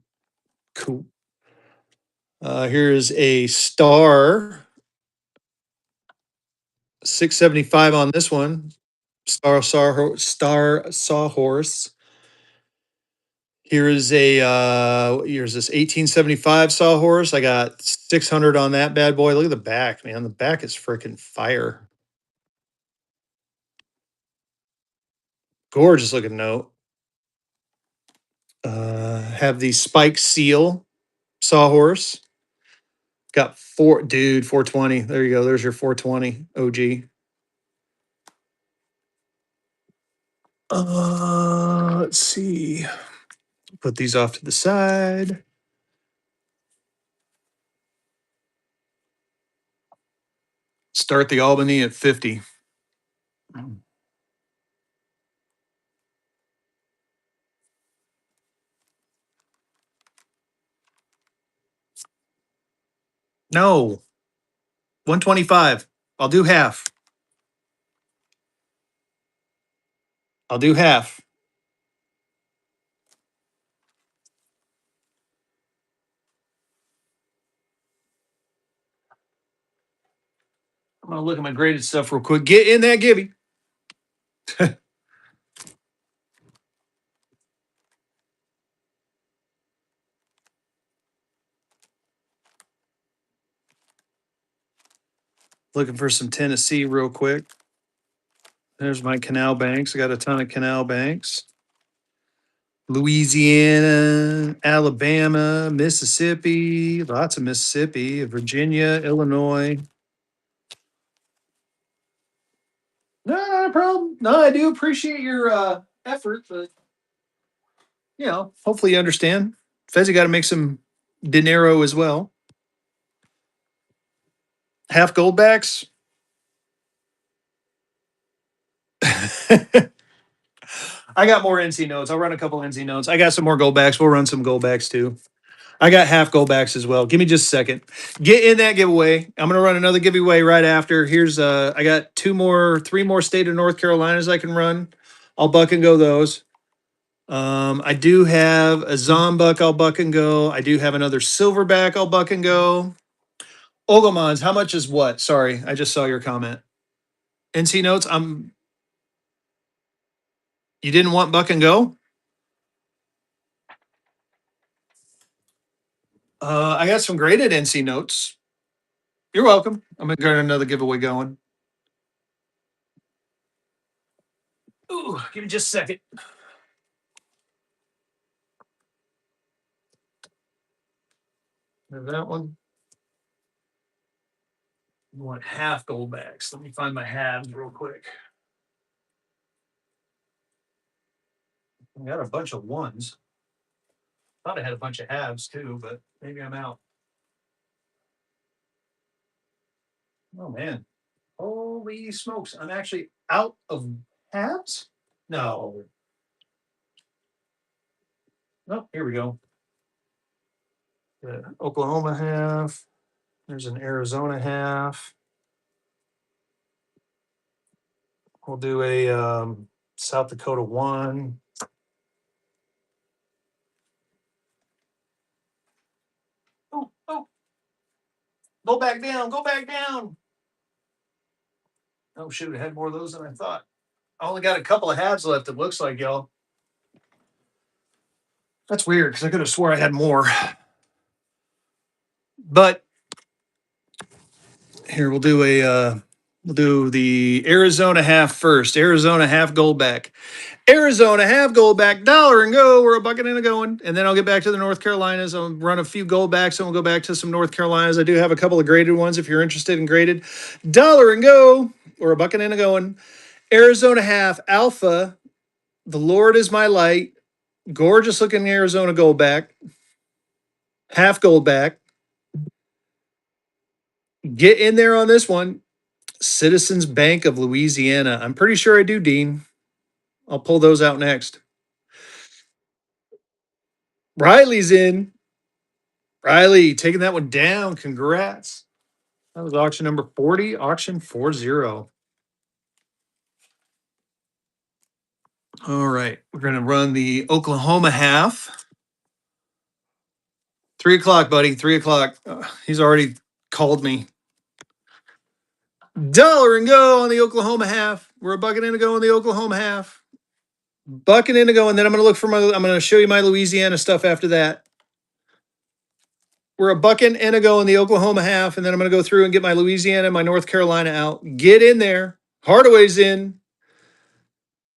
Cool. Here's a star. 675 on this one. Star Sawhorse. Here's this 1875 Sawhorse. I got 600 on that bad boy. Look at the back, man. The back is freaking fire. Gorgeous looking note. Have the Spike Seal Sawhorse. Got 420. There you go. There's your 420 OG. Let's see. Put these off to the side. Start the Albany at 50. No, 125. I'll do half. I'll do half. I'm gonna look at my graded stuff real quick. Get in that Gibby. Looking for some Tennessee real quick. There's my Canal Banks. I got a ton of Canal Banks. Louisiana, Alabama, Mississippi, lots of Mississippi, Virginia, Illinois. No, not a problem. No, I do appreciate your effort, but hopefully you understand. Fezzy got to make some dinero as well. Half goldbacks. I got more NC notes. I'll run a couple NC notes. I got some more goldbacks. We'll run some goldbacks too. I got half goldbacks as well. Give me just a second. Get in that giveaway. I'm gonna run another giveaway right after. Here's I got three more state of North Carolinas I can run. I'll buck and go those. I do have a Zombuck I'll buck and go. I do have another Silverback I'll buck and go. Ogomons, how much is what? Sorry, I just saw your comment. NC notes, you didn't want buck and go? I got some graded NC notes. You're welcome. I'm gonna get another giveaway going. Ooh, give me just a second. There's that one. You want half goldbacks. Let me find my halves real quick. I got a bunch of ones. Thought I had a bunch of halves too, but maybe I'm out. Oh man. Holy smokes. I'm actually out of halves? No. Oh, here we go. The Oklahoma half. There's an Arizona half. We'll do a South Dakota one. Oh, go back down, go back down. Oh, shoot, I had more of those than I thought. I only got a couple of halves left, it looks like, y'all. That's weird because I could have swore I had more. But here we'll do the Arizona half first. Arizona half goldback. Arizona half goldback, dollar and go. We're a bucket and a going. And then I'll get back to the North Carolinas. I'll run a few goldbacks and we'll go back to some North Carolinas. I do have a couple of graded ones if you're interested in graded. Dollar and go. We're a bucket and a going. Arizona half alpha. The Lord is my light. Gorgeous looking Arizona goldback. Half goldback. Get in there on this one. Citizens Bank of Louisiana. I'm pretty sure I do, Dean. I'll pull those out next. Riley's in. Riley taking that one down. Congrats. That was auction number 40, auction 40. All right. We're going to run the Oklahoma half. 3 o'clock, buddy. 3 o'clock. He's already called me. Dollar and go on the Oklahoma half. We're a bucket in to go on the Oklahoma half. Bucket in to go. And then I'm going to look for I'm going to show you my Louisiana stuff after that. We're a bucket and a go in the Oklahoma half. And then I'm going to go through and get my Louisiana and my North Carolina out. Get in there. Hardaway's in.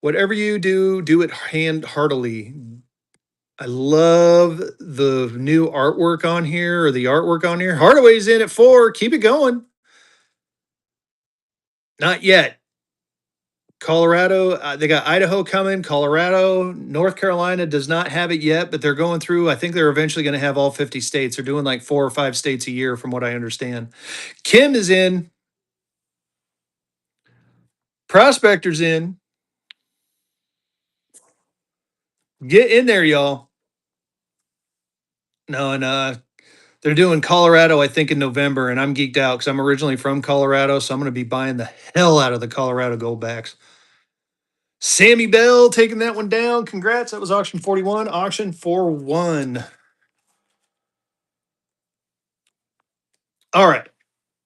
Whatever you do, do it hand heartily. I love the new artwork on here or the artwork on here. Hardaway's in at 4. Keep it going. Not yet. Colorado, they got Idaho coming. Colorado, North Carolina does not have it yet, but they're going through. I think they're eventually going to have all 50 states. They're doing like 4 or 5 states a year, from what I understand. Kim is in. Prospector's in. Get in there, y'all. No, and they're doing Colorado, I think, in November, and I'm geeked out because I'm originally from Colorado, so I'm going to be buying the hell out of the Colorado Goldbacks. Sammy Bell taking that one down. Congrats. That was auction 41, auction 41. All right.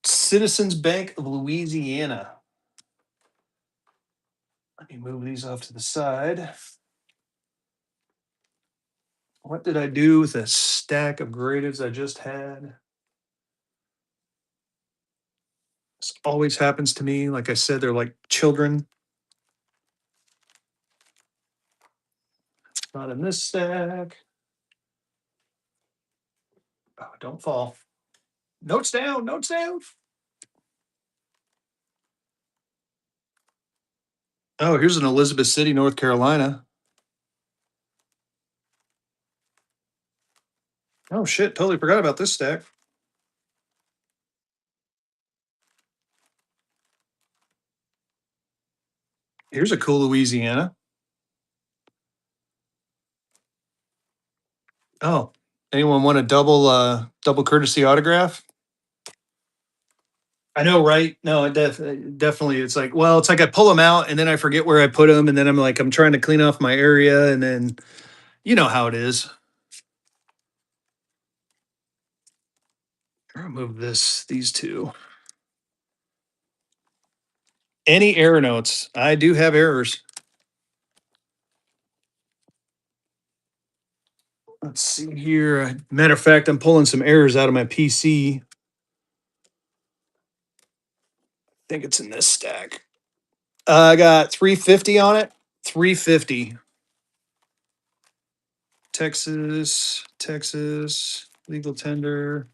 Citizens Bank of Louisiana. Let me move these off to the side. What did I do with a stack of grades I just had? This always happens to me. Like I said, they're like children. Not in this stack. Oh, don't fall. Notes down, notes down. Oh, here's an Elizabeth City, North Carolina. Oh shit, totally forgot about this stack. Here's a cool Louisiana. Oh, anyone want a double courtesy autograph? I know, right? No, definitely. It's like, well, it's like I pull them out and then I forget where I put them, and then I'm like, I'm trying to clean off my area, and then you know how it is. I'll move these two. Any error notes? I do have errors. Let's see here. Matter of fact, I'm pulling some errors out of my PC. I think it's in this stack. I got 350 on it. 350. Texas, legal tender.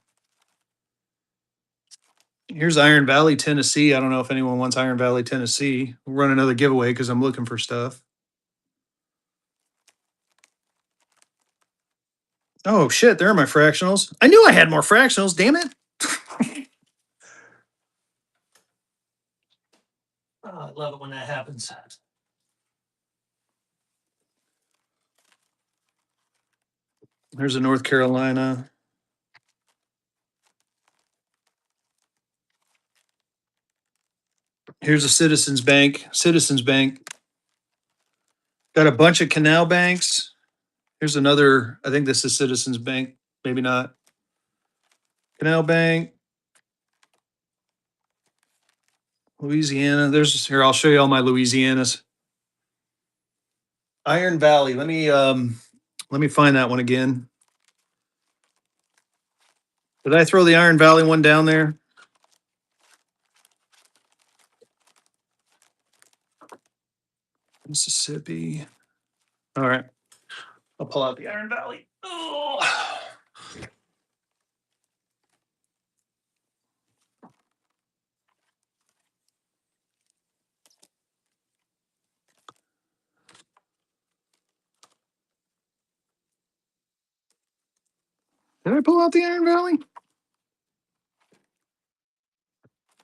Here's Iron Valley, Tennessee. I don't know if anyone wants Iron Valley, Tennessee. We'll run another giveaway because I'm looking for stuff. Oh shit, there are my fractionals. I knew I had more fractionals, damn it. Oh, I love it when that happens. There's a North Carolina. Here's a Citizens Bank. Citizens Bank. Got a bunch of canal banks. Here's another. I think this is Citizens Bank. Maybe not. Canal Bank. Louisiana. There's here. I'll show you all my Louisianas. Iron Valley. Let me find that one again. Did I throw the Iron Valley one down there? Mississippi. All right. I'll pull out the Iron Valley. Oh. Did I pull out the Iron Valley?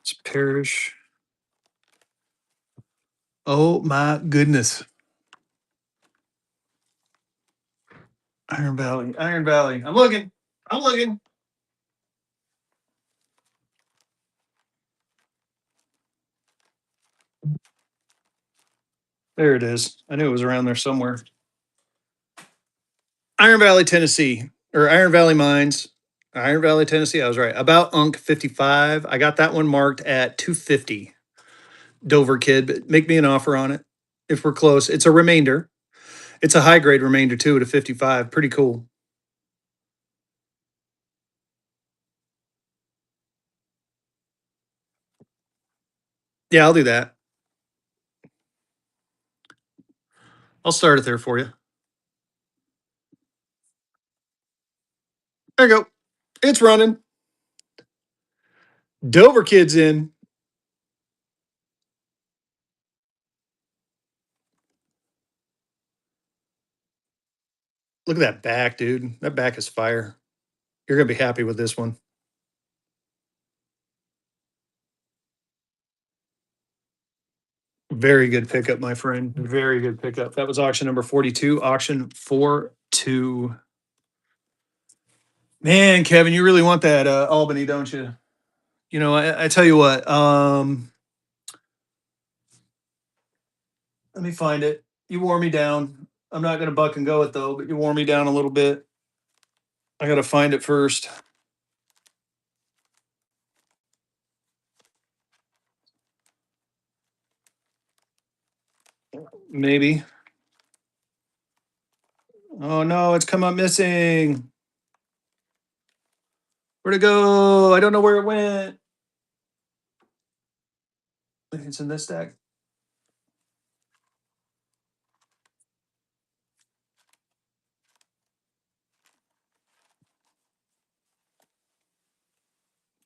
It's Parish. Oh my goodness. Iron Valley. Iron Valley. I'm looking. I'm looking. There it is. I knew it was around there somewhere. Iron Valley, Tennessee, or Iron Valley Mines. Iron Valley, Tennessee. I was right. About Unk 55. I got that one marked at 250. Dover kid, but make me an offer on it if we're close. It's a remainder. It's a high grade remainder too at a 55. Pretty cool. Yeah, I'll do that. I'll start it there for you. There you go. It's running. Dover kid's in. Look at that back, dude. That back is fire. You're gonna be happy with this one. Very good pickup, my friend. Very good pickup. That was auction number 42. Auction 42. Man, Kevin, you really want that Albany, don't you? You know, I tell you what. Let me find it. You wore me down. I'm not gonna buck and go it though, but you wore me down a little bit. I gotta find it first. Maybe. Oh no, it's come up missing. Where'd it go? I don't know where it went. It's in this stack.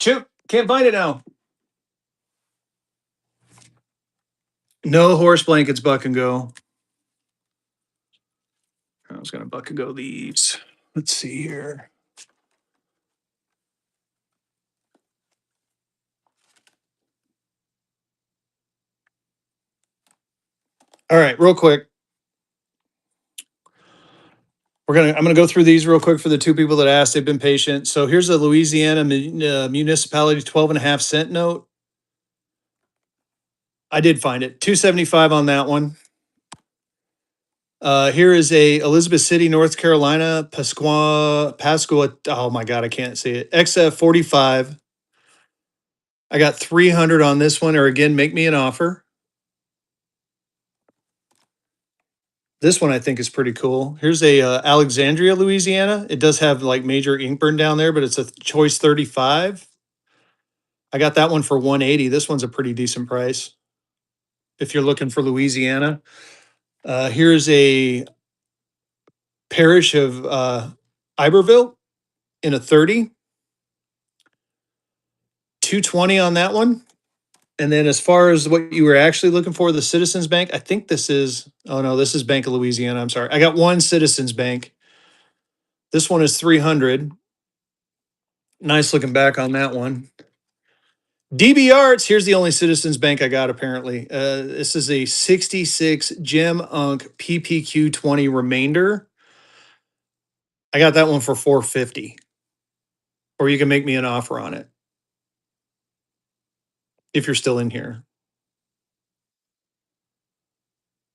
Chip, can't find it now. No horse blankets, Buck and Go. I was gonna Buck and Go these. Let's see here. All right, real quick. I'm gonna go through these real quick for the two people that asked. They've been patient. So here's a Louisiana municipality 12.5 cent note. I did find it. 275 on that one. Here is a Elizabeth City, North Carolina, Pasqua. Oh my God, I can't see it. XF 45. I got 300 on this one, or again, make me an offer. This one I think is pretty cool. Here's a Alexandria, Louisiana. It does have like major ink burn down there, but it's a choice 35. I got that one for 180. This one's a pretty decent price if you're looking for Louisiana. Here's a parish of Iberville in a 30. 220 on that one. And then as far as what you were actually looking for, the Citizens Bank, I think this is, oh no, this is Bank of Louisiana. I'm sorry. I got one Citizens Bank. This one is 300. Nice looking back on that one. DB Arts, here's the only Citizens Bank I got apparently. This is a 66 Gem Unk PPQ 20 remainder. I got that one for 450. Or you can make me an offer on it if you're still in here.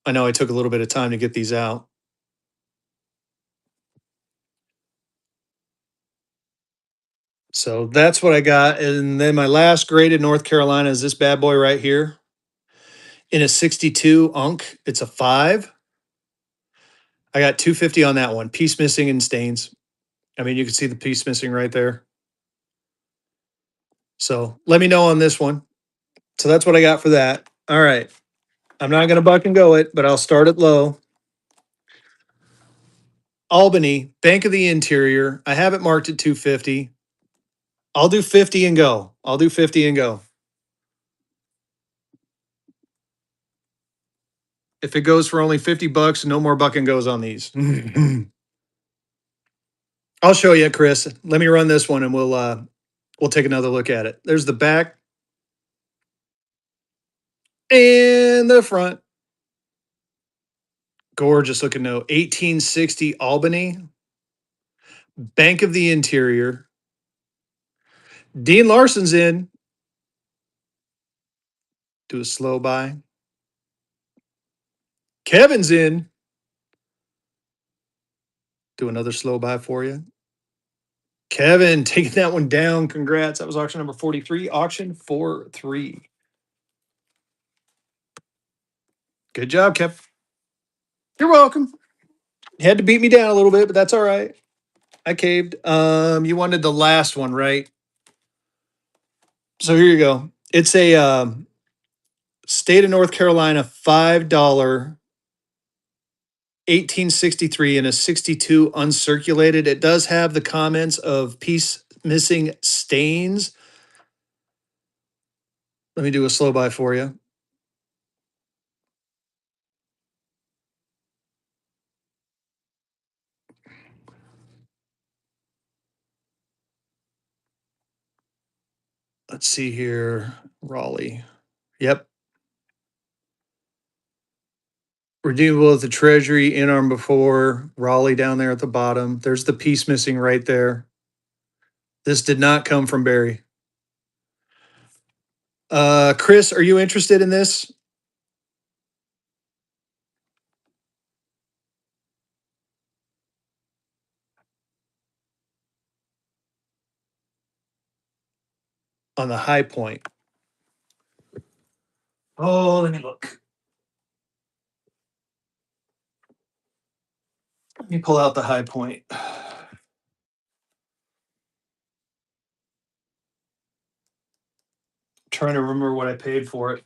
I know I took a little bit of time to get these out. So that's what I got. And then my last graded North Carolina is this bad boy right here in a 62 Unk. It's a 5. I got 250 on that one. Piece missing and stains. I mean, you can see the piece missing right there. So let me know on this one. So that's what I got for that. All right. I'm not going to Buck and Go it, but I'll start it low. Albany, Bank of the Interior. I have it marked at 250. I'll do 50 and go. I'll do 50 and go. If it goes for only $50, no more Buck and Goes on these. I'll show you, Chris. Let me run this one and we'll take another look at it. There's the back and the front. Gorgeous looking note. 1860 Albany, Bank of the Interior. Dean Larson's in. Do a slow buy. Kevin's in. Do another slow buy for you. Kevin taking that one down. Congrats. That was auction number 43. Auction 43. Good job, Kev. You're welcome. You had to beat me down a little bit, but that's all right. I caved. You wanted the last one, right? So here you go. It's a state of North Carolina $5 1863 and a 62 uncirculated. It does have the comments of piece missing stains. Let me do a slow buy for you. Let's see here. Raleigh. Yep. Redeemable at the Treasury, in arm before, Raleigh down there at the bottom. There's the piece missing right there. This did not come from Barry. Chris, are you interested in this? On the high point. Oh, let me look. Let me pull out the high point. Trying to remember what I paid for it.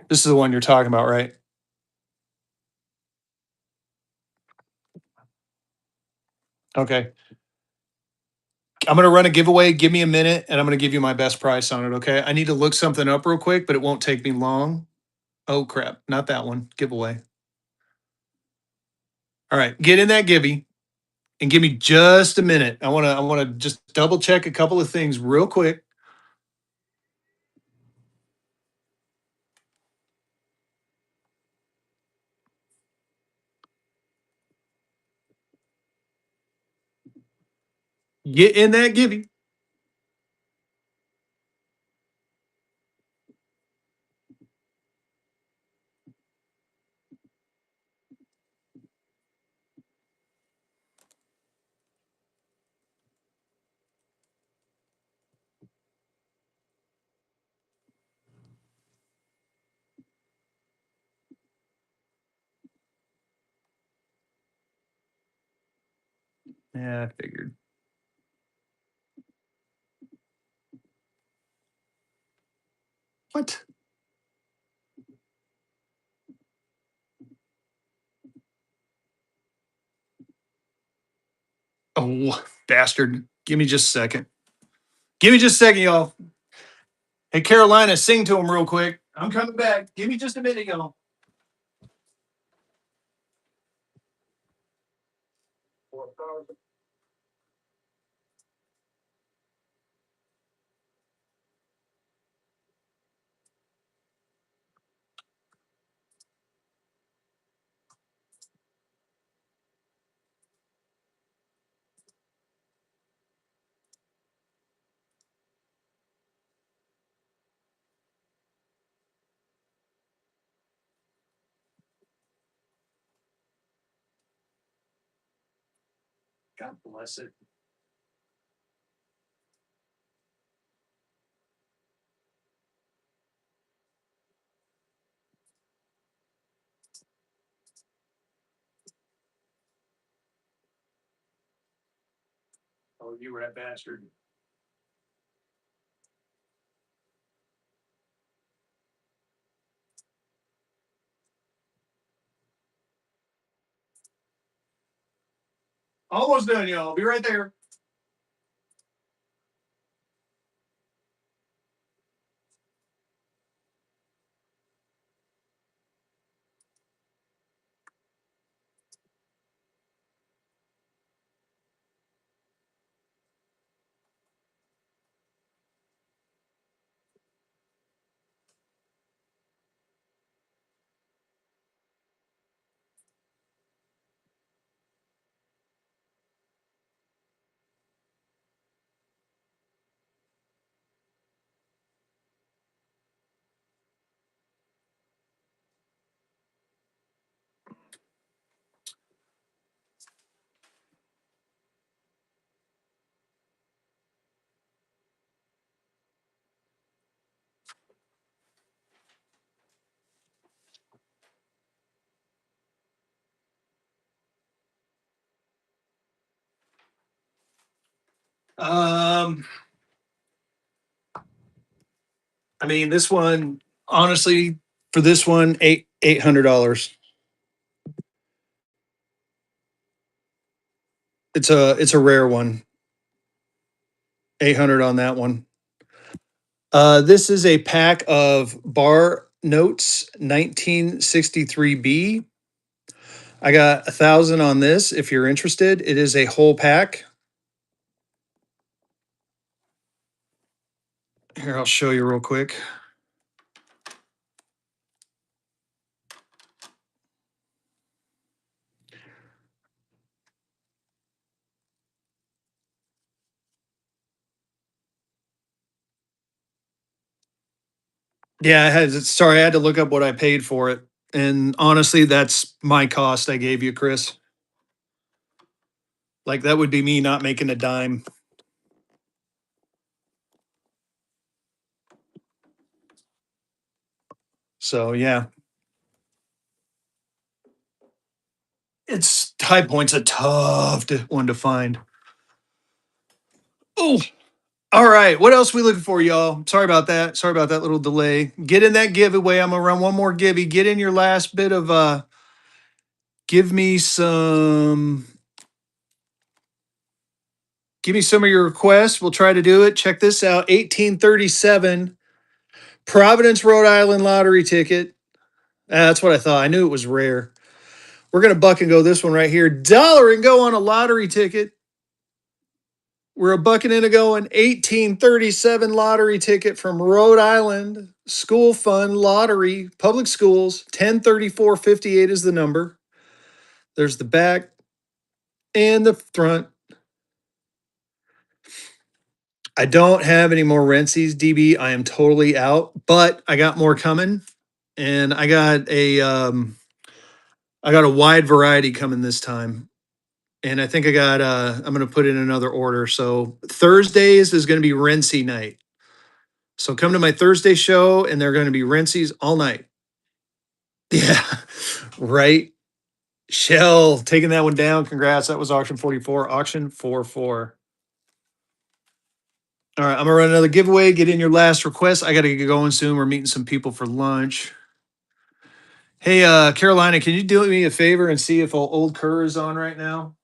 This is the one you're talking about, right? Okay. I'm gonna run a giveaway. Give me a minute, and I'm gonna give you my best price on it. Okay. I need to look something up real quick, but it won't take me long. Oh crap! Not that one. Giveaway. All right. Get in that givey and give me just a minute. I wanna just double check a couple of things real quick. Get in that givey. Yeah, I figured. What? Oh, bastard. Give me just a second. Give me just a second, y'all. Hey, Carolina, sing to him real quick. I'm coming back. Give me just a minute, y'all. God bless it. Oh, you rat bastard. Almost done, y'all. Be right there. Um, I mean, this one, honestly, for this one, $800. It's a rare one. 800 on that one. This is a pack of Bar Notes 1963B. I got 1,000 on this. If you're interested, it is a whole pack. Here, I'll show you real quick. Yeah, sorry, I had to look up what I paid for it. And honestly, that's my cost I gave you, Chris. Like that would be me not making a dime. So yeah, it's High Point's a tough one to find. Oh, all right. What else we looking for, y'all? Sorry about that. Sorry about that little delay. Get in that giveaway. I'm gonna run one more givey. Get in your last bit of give me some Give me some of your requests. We'll try to do it. Check this out. 1837 Providence, Rhode Island lottery ticket. That's what I thought. I knew it was rare. We're going to buck and go this one right here. Dollar and go on a lottery ticket. We're a bucking in a go an 1837 lottery ticket from Rhode Island. School fund lottery, public schools. 103458 is the number. There's the back and the front. I don't have any more Rensies, DB. I am totally out, but I got more coming, and I got a wide variety coming this time. And I think I'm gonna put in another order. So Thursdays is gonna be Rensie night. So come to my Thursday show and they're gonna be Rensies all night. Yeah, right. Shell taking that one down. Congrats. That was auction 44. Auction 44. All right, I'm gonna run another giveaway. Get in your last request. I gotta get going soon. We're meeting some people for lunch. Hey, Carolina, can you do me a favor and see if old Kerr is on right now?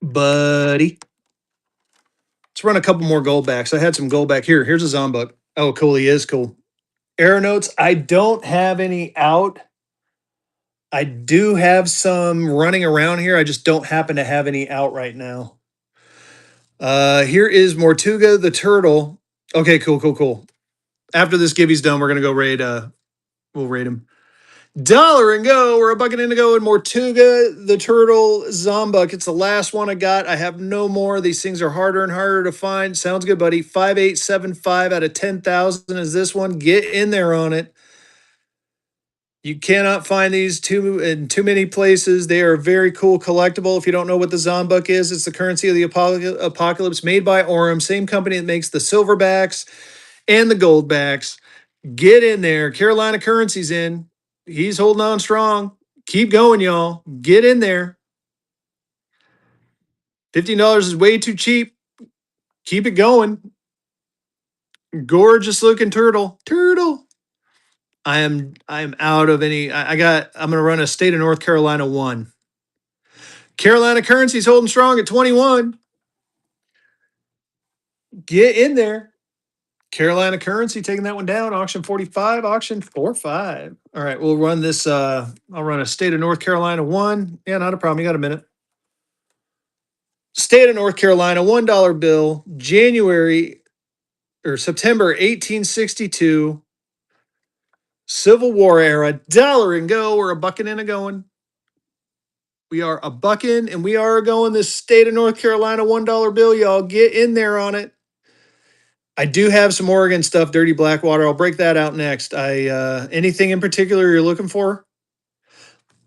Buddy. Let's run a couple more gold backs. I had some gold back here. Here's a Zombuk. Oh, cool. He is cool. Aeronautes. I don't have any out. I do have some running around here. I just don't happen to have any out right now. Here is Mortuga the turtle. Okay, cool. After this Gibby's done, we're gonna go raid. We'll raid him. Dollar and go. We're a bucket in to go in Mortuga, the turtle, Zombuk. It's the last one I got. I have no more. These things are harder and harder to find. Sounds good, buddy. 5875 out of 10,000 is this one. Get in there on it. You cannot find these in too many places. They are very cool collectible. If you don't know what the Zombuk is, it's the currency of the apocalypse made by Aurum, same company that makes the silverbacks and the goldbacks. Get in there. Carolina Currency's in. He's holding on strong. Keep going, y'all. Get in there. $15 is way too cheap. Keep it going. Gorgeous looking turtle. Turtle. I am out of any. I'm gonna run a state of North Carolina 1. Carolina Currency's holding strong at 21. Get in there. Carolina Currency taking that one down. Auction 45, auction 45. All right, we'll run this. I'll run a state of North Carolina 1. Yeah, not a problem. You got a minute. State of North Carolina, $1 bill, January or September 1862, Civil War era, dollar and go. We're a bucking and a going. We are a bucking and we are going this state of North Carolina $1 bill. Y'all get in there on it. I do have some Oregon stuff, Dirty Blackwater. I'll break that out next. Anything in particular you're looking for?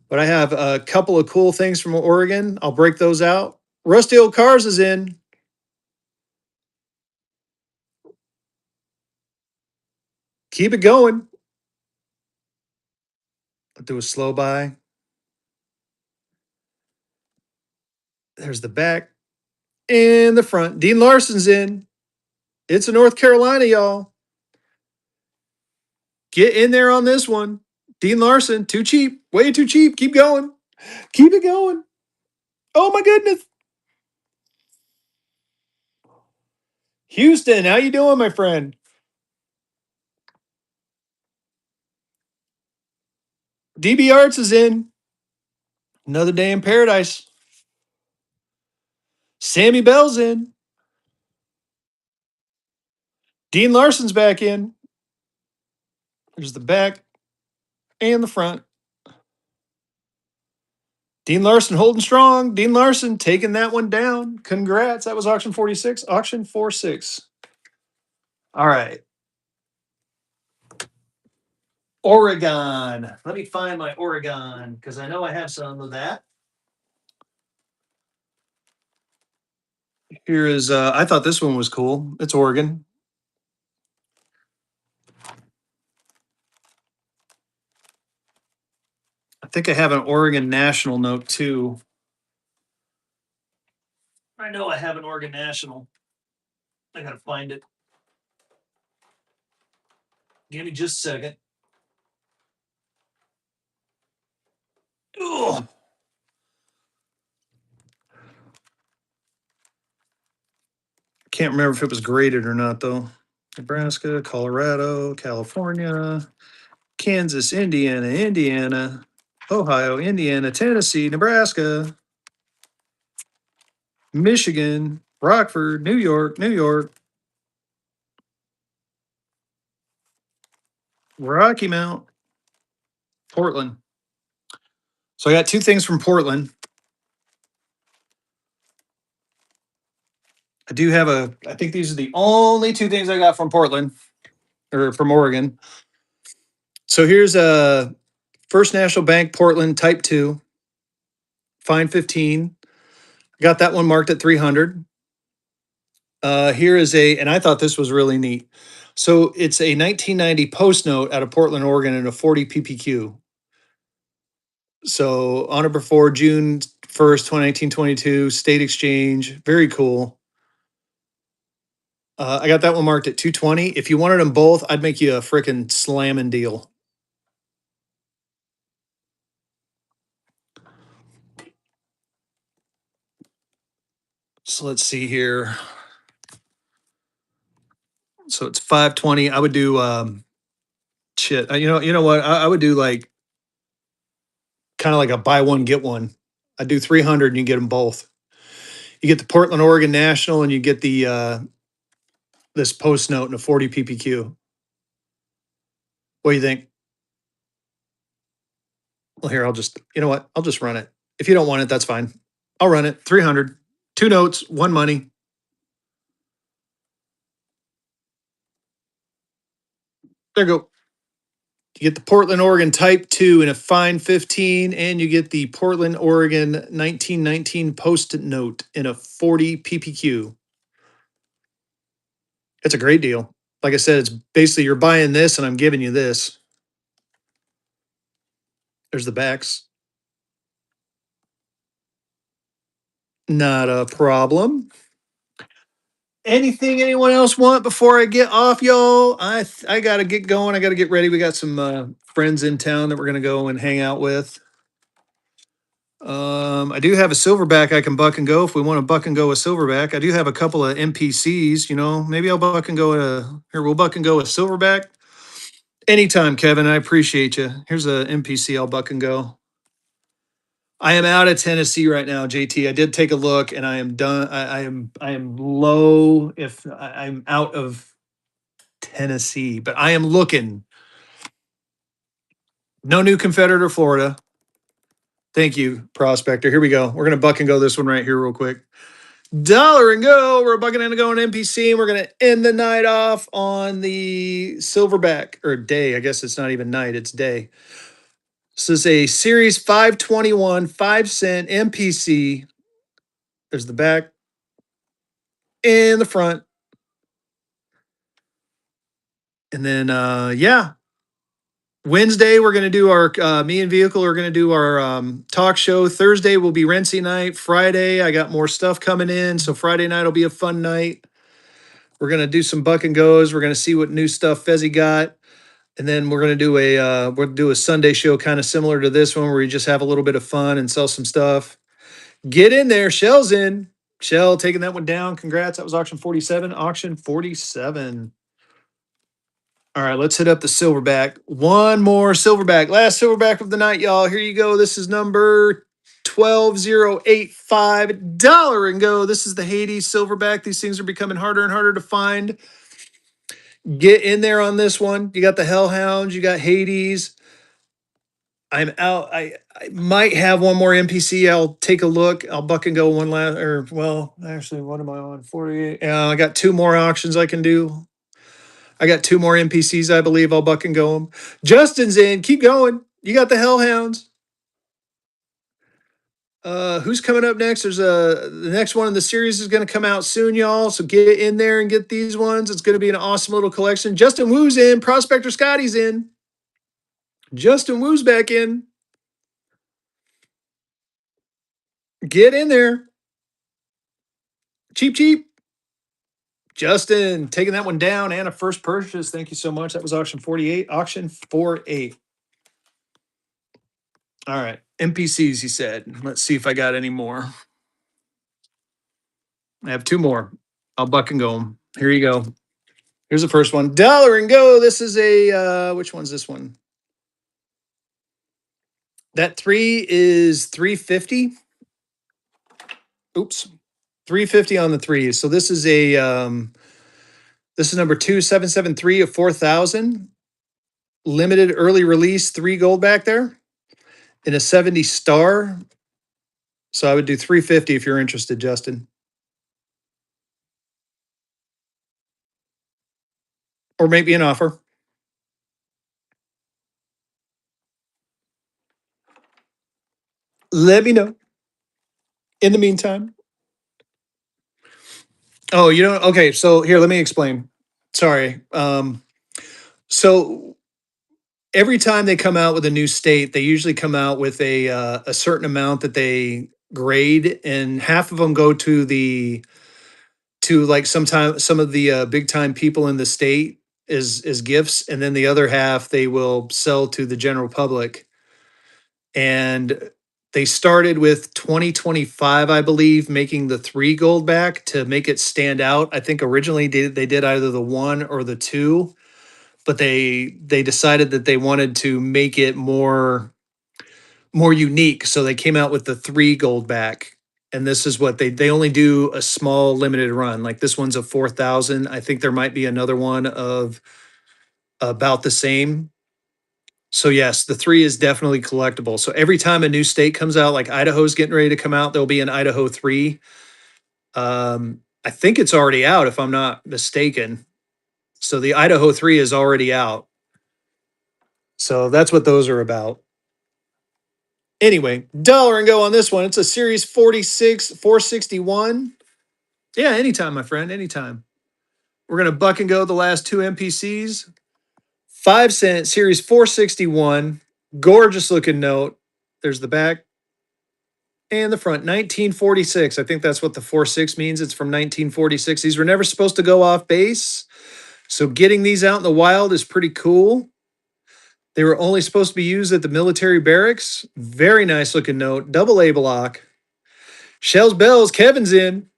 But I have a couple of cool things from Oregon. I'll break those out. Rusty Old Cars is in. Keep it going. I'll do a slow buy. There's the back and the front. Dean Larson's in. It's a North Carolina, y'all. Get in there on this one. Dean Larson, too cheap. Way too cheap. Keep going. Keep it going. Oh my goodness. Houston, how you doing, my friend? DB Arts is in. Another day in paradise. Sammy Bell's in. Dean Larson's back in. There's the back and the front. Dean Larson holding strong. Dean Larson taking that one down. Congrats. That was auction 46. Auction 46. All right. Oregon. Let me find my Oregon because I know I have some of that. Here is, I thought this one was cool. It's Oregon. I think I have an Oregon National note too. I know I have an Oregon National. I got to find it. Give me just a second. Ugh. Can't remember if it was graded or not, though. Nebraska, Colorado, California, Kansas, Indiana, Indiana, Ohio, Indiana, Tennessee, Nebraska, Michigan, Rockford, New York, New York, Rocky Mount, Portland. So I got two things from Portland. I do have I think these are the only two things I got from Portland or from Oregon. So here's a First National Bank Portland Type 2, fine 15. Got that one marked at 300. Here is and I thought this was really neat. So it's a 1990 post note out of Portland, Oregon, and a 40 PPQ. So on or before June 1st, 2022, state exchange. Very cool. I got that one marked at 220. If you wanted them both, I'd make you a freaking slamming deal. So let's see here. So it's 520. I would do shit. You know what? I would do like kind of like a buy one get one. I'd do 300 and you get them both. You get the Portland, Oregon National, and you get the this post note and a 40 PPQ. What do you think? Well, here, you know what? I'll just run it. If you don't want it, that's fine. I'll run it. 300. Two notes, one money. There you go. You get the Portland, Oregon Type 2 in a fine 15, and you get the Portland, Oregon 1919 post note in a 40 PPQ. It's a great deal. Like I said, it's basically you're buying this and I'm giving you this. There's the backs. Not a problem. Anything anyone else want before I get off, y'all? I gotta get going. I gotta get ready. We got some friends in town that we're gonna go and hang out with. I do have a silverback I can buck and go if we want to buck and go a silverback. I do have a couple of NPCs. Maybe I'll buck and go here. We'll buck and go a silverback anytime, Kevin. I appreciate you. Here's a NPC. I'll buck and go. I am out of Tennessee right now, JT. I did take a look, and I am done. I am low. If I'm out of Tennessee, but I am looking. No new Confederate Florida. Thank you, Prospector. Here we go. We're gonna buck and go this one right here, real quick. Dollar and go. We're bucking and going NPC, and we're gonna end the night off on the silverback or day. I guess it's not even night; it's day. This is a Series 521 5 cent NPC. There's the back and the front. And then yeah, Wednesday we're gonna do our me and vehicle are gonna do our talk show. Thursday will be Rency night. Friday I got more stuff coming in, so Friday night will be a fun night. We're gonna do some buck and goes. We're gonna see what new stuff Fezzy got, and then we're gonna do a Sunday show kind of similar to this one where we just have a little bit of fun and sell some stuff. Get in there, Shell's in. Shell taking that one down. Congrats. That was auction 47. Auction 47. All right, let's hit up the silverback. One more silverback. Last silverback of the night, y'all. Here you go. This is number 12085. Dollar and go. This is the Hades silverback. These things are becoming harder and harder to find. Get in there on this one. You got the Hellhounds, you got Hades. I'm out. I might have one more NPC. I'll take a look. I'll buck and go one last, or well, actually, what am I on? 48. I got two more auctions I can do. I got two more NPCs, I believe. I'll buck and go them. Justin's in. Keep going. You got the Hellhounds. Who's coming up next? There's the next one in the series is going to come out soon, y'all. So get in there and get these ones. It's going to be an awesome little collection. Justin Woo's in. Prospector Scotty's in. Justin Woo's back in. Get in there. Cheap, cheap. Justin taking that one down and a first purchase. Thank you so much. That was auction 48. Auction 48. All right. NPCs, he said. Let's see if I got any more. I have two more. I'll buck and go 'em. Here you go. Here's the first one. Dollar and go. This is a which one's this one? That three is 350. Oops. 350 on the threes. So this is a this is number 2773 of 4,000. Limited early release, 3 gold back there in a 70 star. So I would do 350 if you're interested, Justin. Or make me an offer. Let me know. In the meantime. Oh, you know, okay, so here, let me explain. Sorry. So every time they come out with a new state, they usually come out with a certain amount that they grade, and half of them go to the to like sometime some of the big time people in the state as gifts, and then the other half they will sell to the general public. And they started with 2025, I believe, making the 3 gold back to make it stand out. I think originally they did either the 1 or the 2, but they decided that they wanted to make it more unique, so they came out with the 3 gold back. And this is what they only do a small limited run. Like this one's a 4,000. I think there might be another one of about the same. So yes, the 3 is definitely collectible. So every time a new state comes out, like Idaho's getting ready to come out, there'll be an Idaho 3. I think it's already out if I'm not mistaken. So the Idaho 3 is already out. So that's what those are about. Anyway, dollar and go on this one. It's a series 46, 461. Yeah, anytime, my friend, anytime. We're going to buck and go the last 2 NPCs. 5 cent series 461. Gorgeous looking note. There's the back and the front. 1946. I think that's what the 46 means. It's from 1946. These were never supposed to go off base. So getting these out in the wild is pretty cool. They were only supposed to be used at the military barracks. Very nice looking note. Double A block. Shells bells. Kevin's in.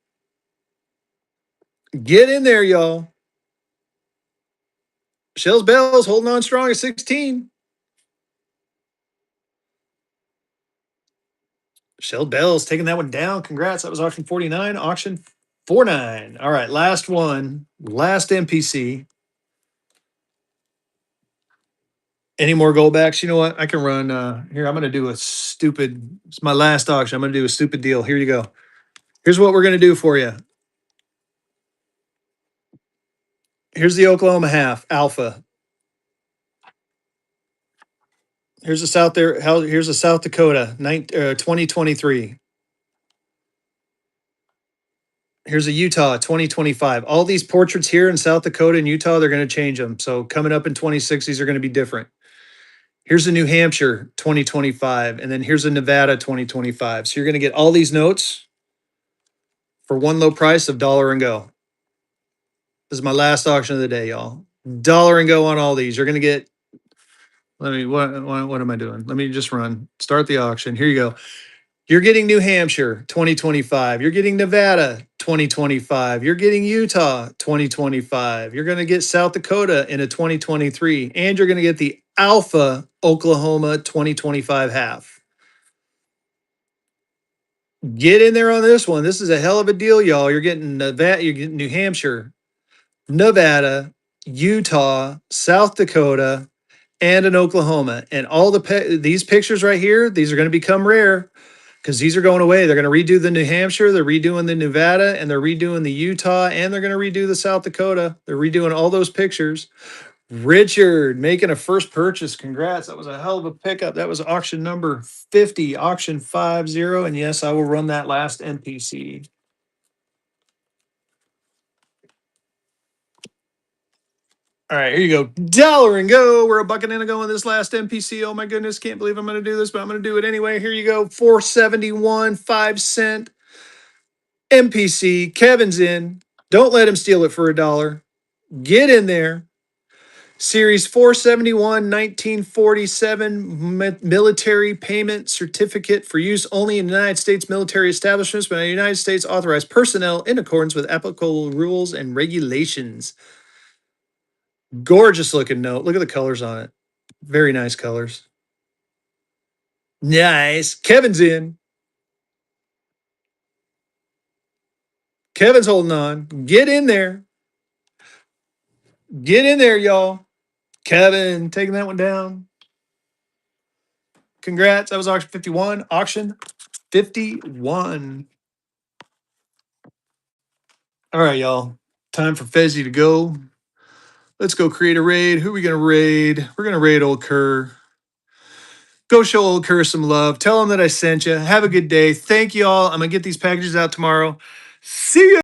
Get in there, y'all. Shells bells holding on strong at 16. Shell bells taking that one down. Congrats. That was auction 49. Auction 49. All right. Last one. Last NPC. Any more goldbacks? You know what? I can run here. I'm gonna do a stupid, it's my last auction. I'm gonna do a stupid deal. Here you go. Here's what we're gonna do for you. Here's the Oklahoma half alpha. Here's the South there. Here's the South Dakota 2023. Here's a Utah 2025. All these portraits here in South Dakota and Utah, they're going to change them. So coming up in 26, these are going to be different. Here's a New Hampshire 2025, and then here's a Nevada 2025. So you're going to get all these notes for one low price of dollar and go. This is my last auction of the day, y'all. Dollar and go on all these. You're going to get. Let me. What am I doing? Let me just run. Start the auction. Here you go. You're getting New Hampshire 2025. You're getting Nevada 2025. You're getting Utah 2025. You're going to get South Dakota in a 2023. And you're going to get the Alpha Oklahoma 2025 half. Get in there on this one. This is a hell of a deal, y'all. You're getting Nevada, you're getting New Hampshire, Nevada, Utah, South Dakota, and an Oklahoma. And all these pictures right here, these are going to become rare because these are going away. They're going to redo the New Hampshire, they're redoing the Nevada, and they're redoing the Utah, and they're going to redo the South Dakota. They're redoing all those pictures. Richard making a first purchase. Congrats. That was a hell of a pickup. That was auction number 50, auction 50. And yes, I will run that last NPC. All right, here you go. Dollar and go. We're a bucket and a go on this last NPC. Oh my goodness, can't believe I'm going to do this, but I'm going to do it anyway. Here you go. 471, 5 cent NPC. Kevin's in. Don't let him steal it for $1. Get in there. Series 471, 1947 military payment certificate for use only in United States military establishments by United States authorized personnel in accordance with applicable rules and regulations. Gorgeous looking note. Look at the colors on it. Very nice colors. Nice. Kevin's in. Kevin's holding on. Get in there. Get in there, y'all. Kevin taking that one down. Congrats. That was auction 51. Auction 51. All right, y'all. Time for Fezzy to go. Let's go create a raid. Who are we going to raid? We're going to raid old Kerr. Go show old Kerr some love. Tell him that I sent you. Have a good day. Thank you all. I'm going to get these packages out tomorrow. See ya.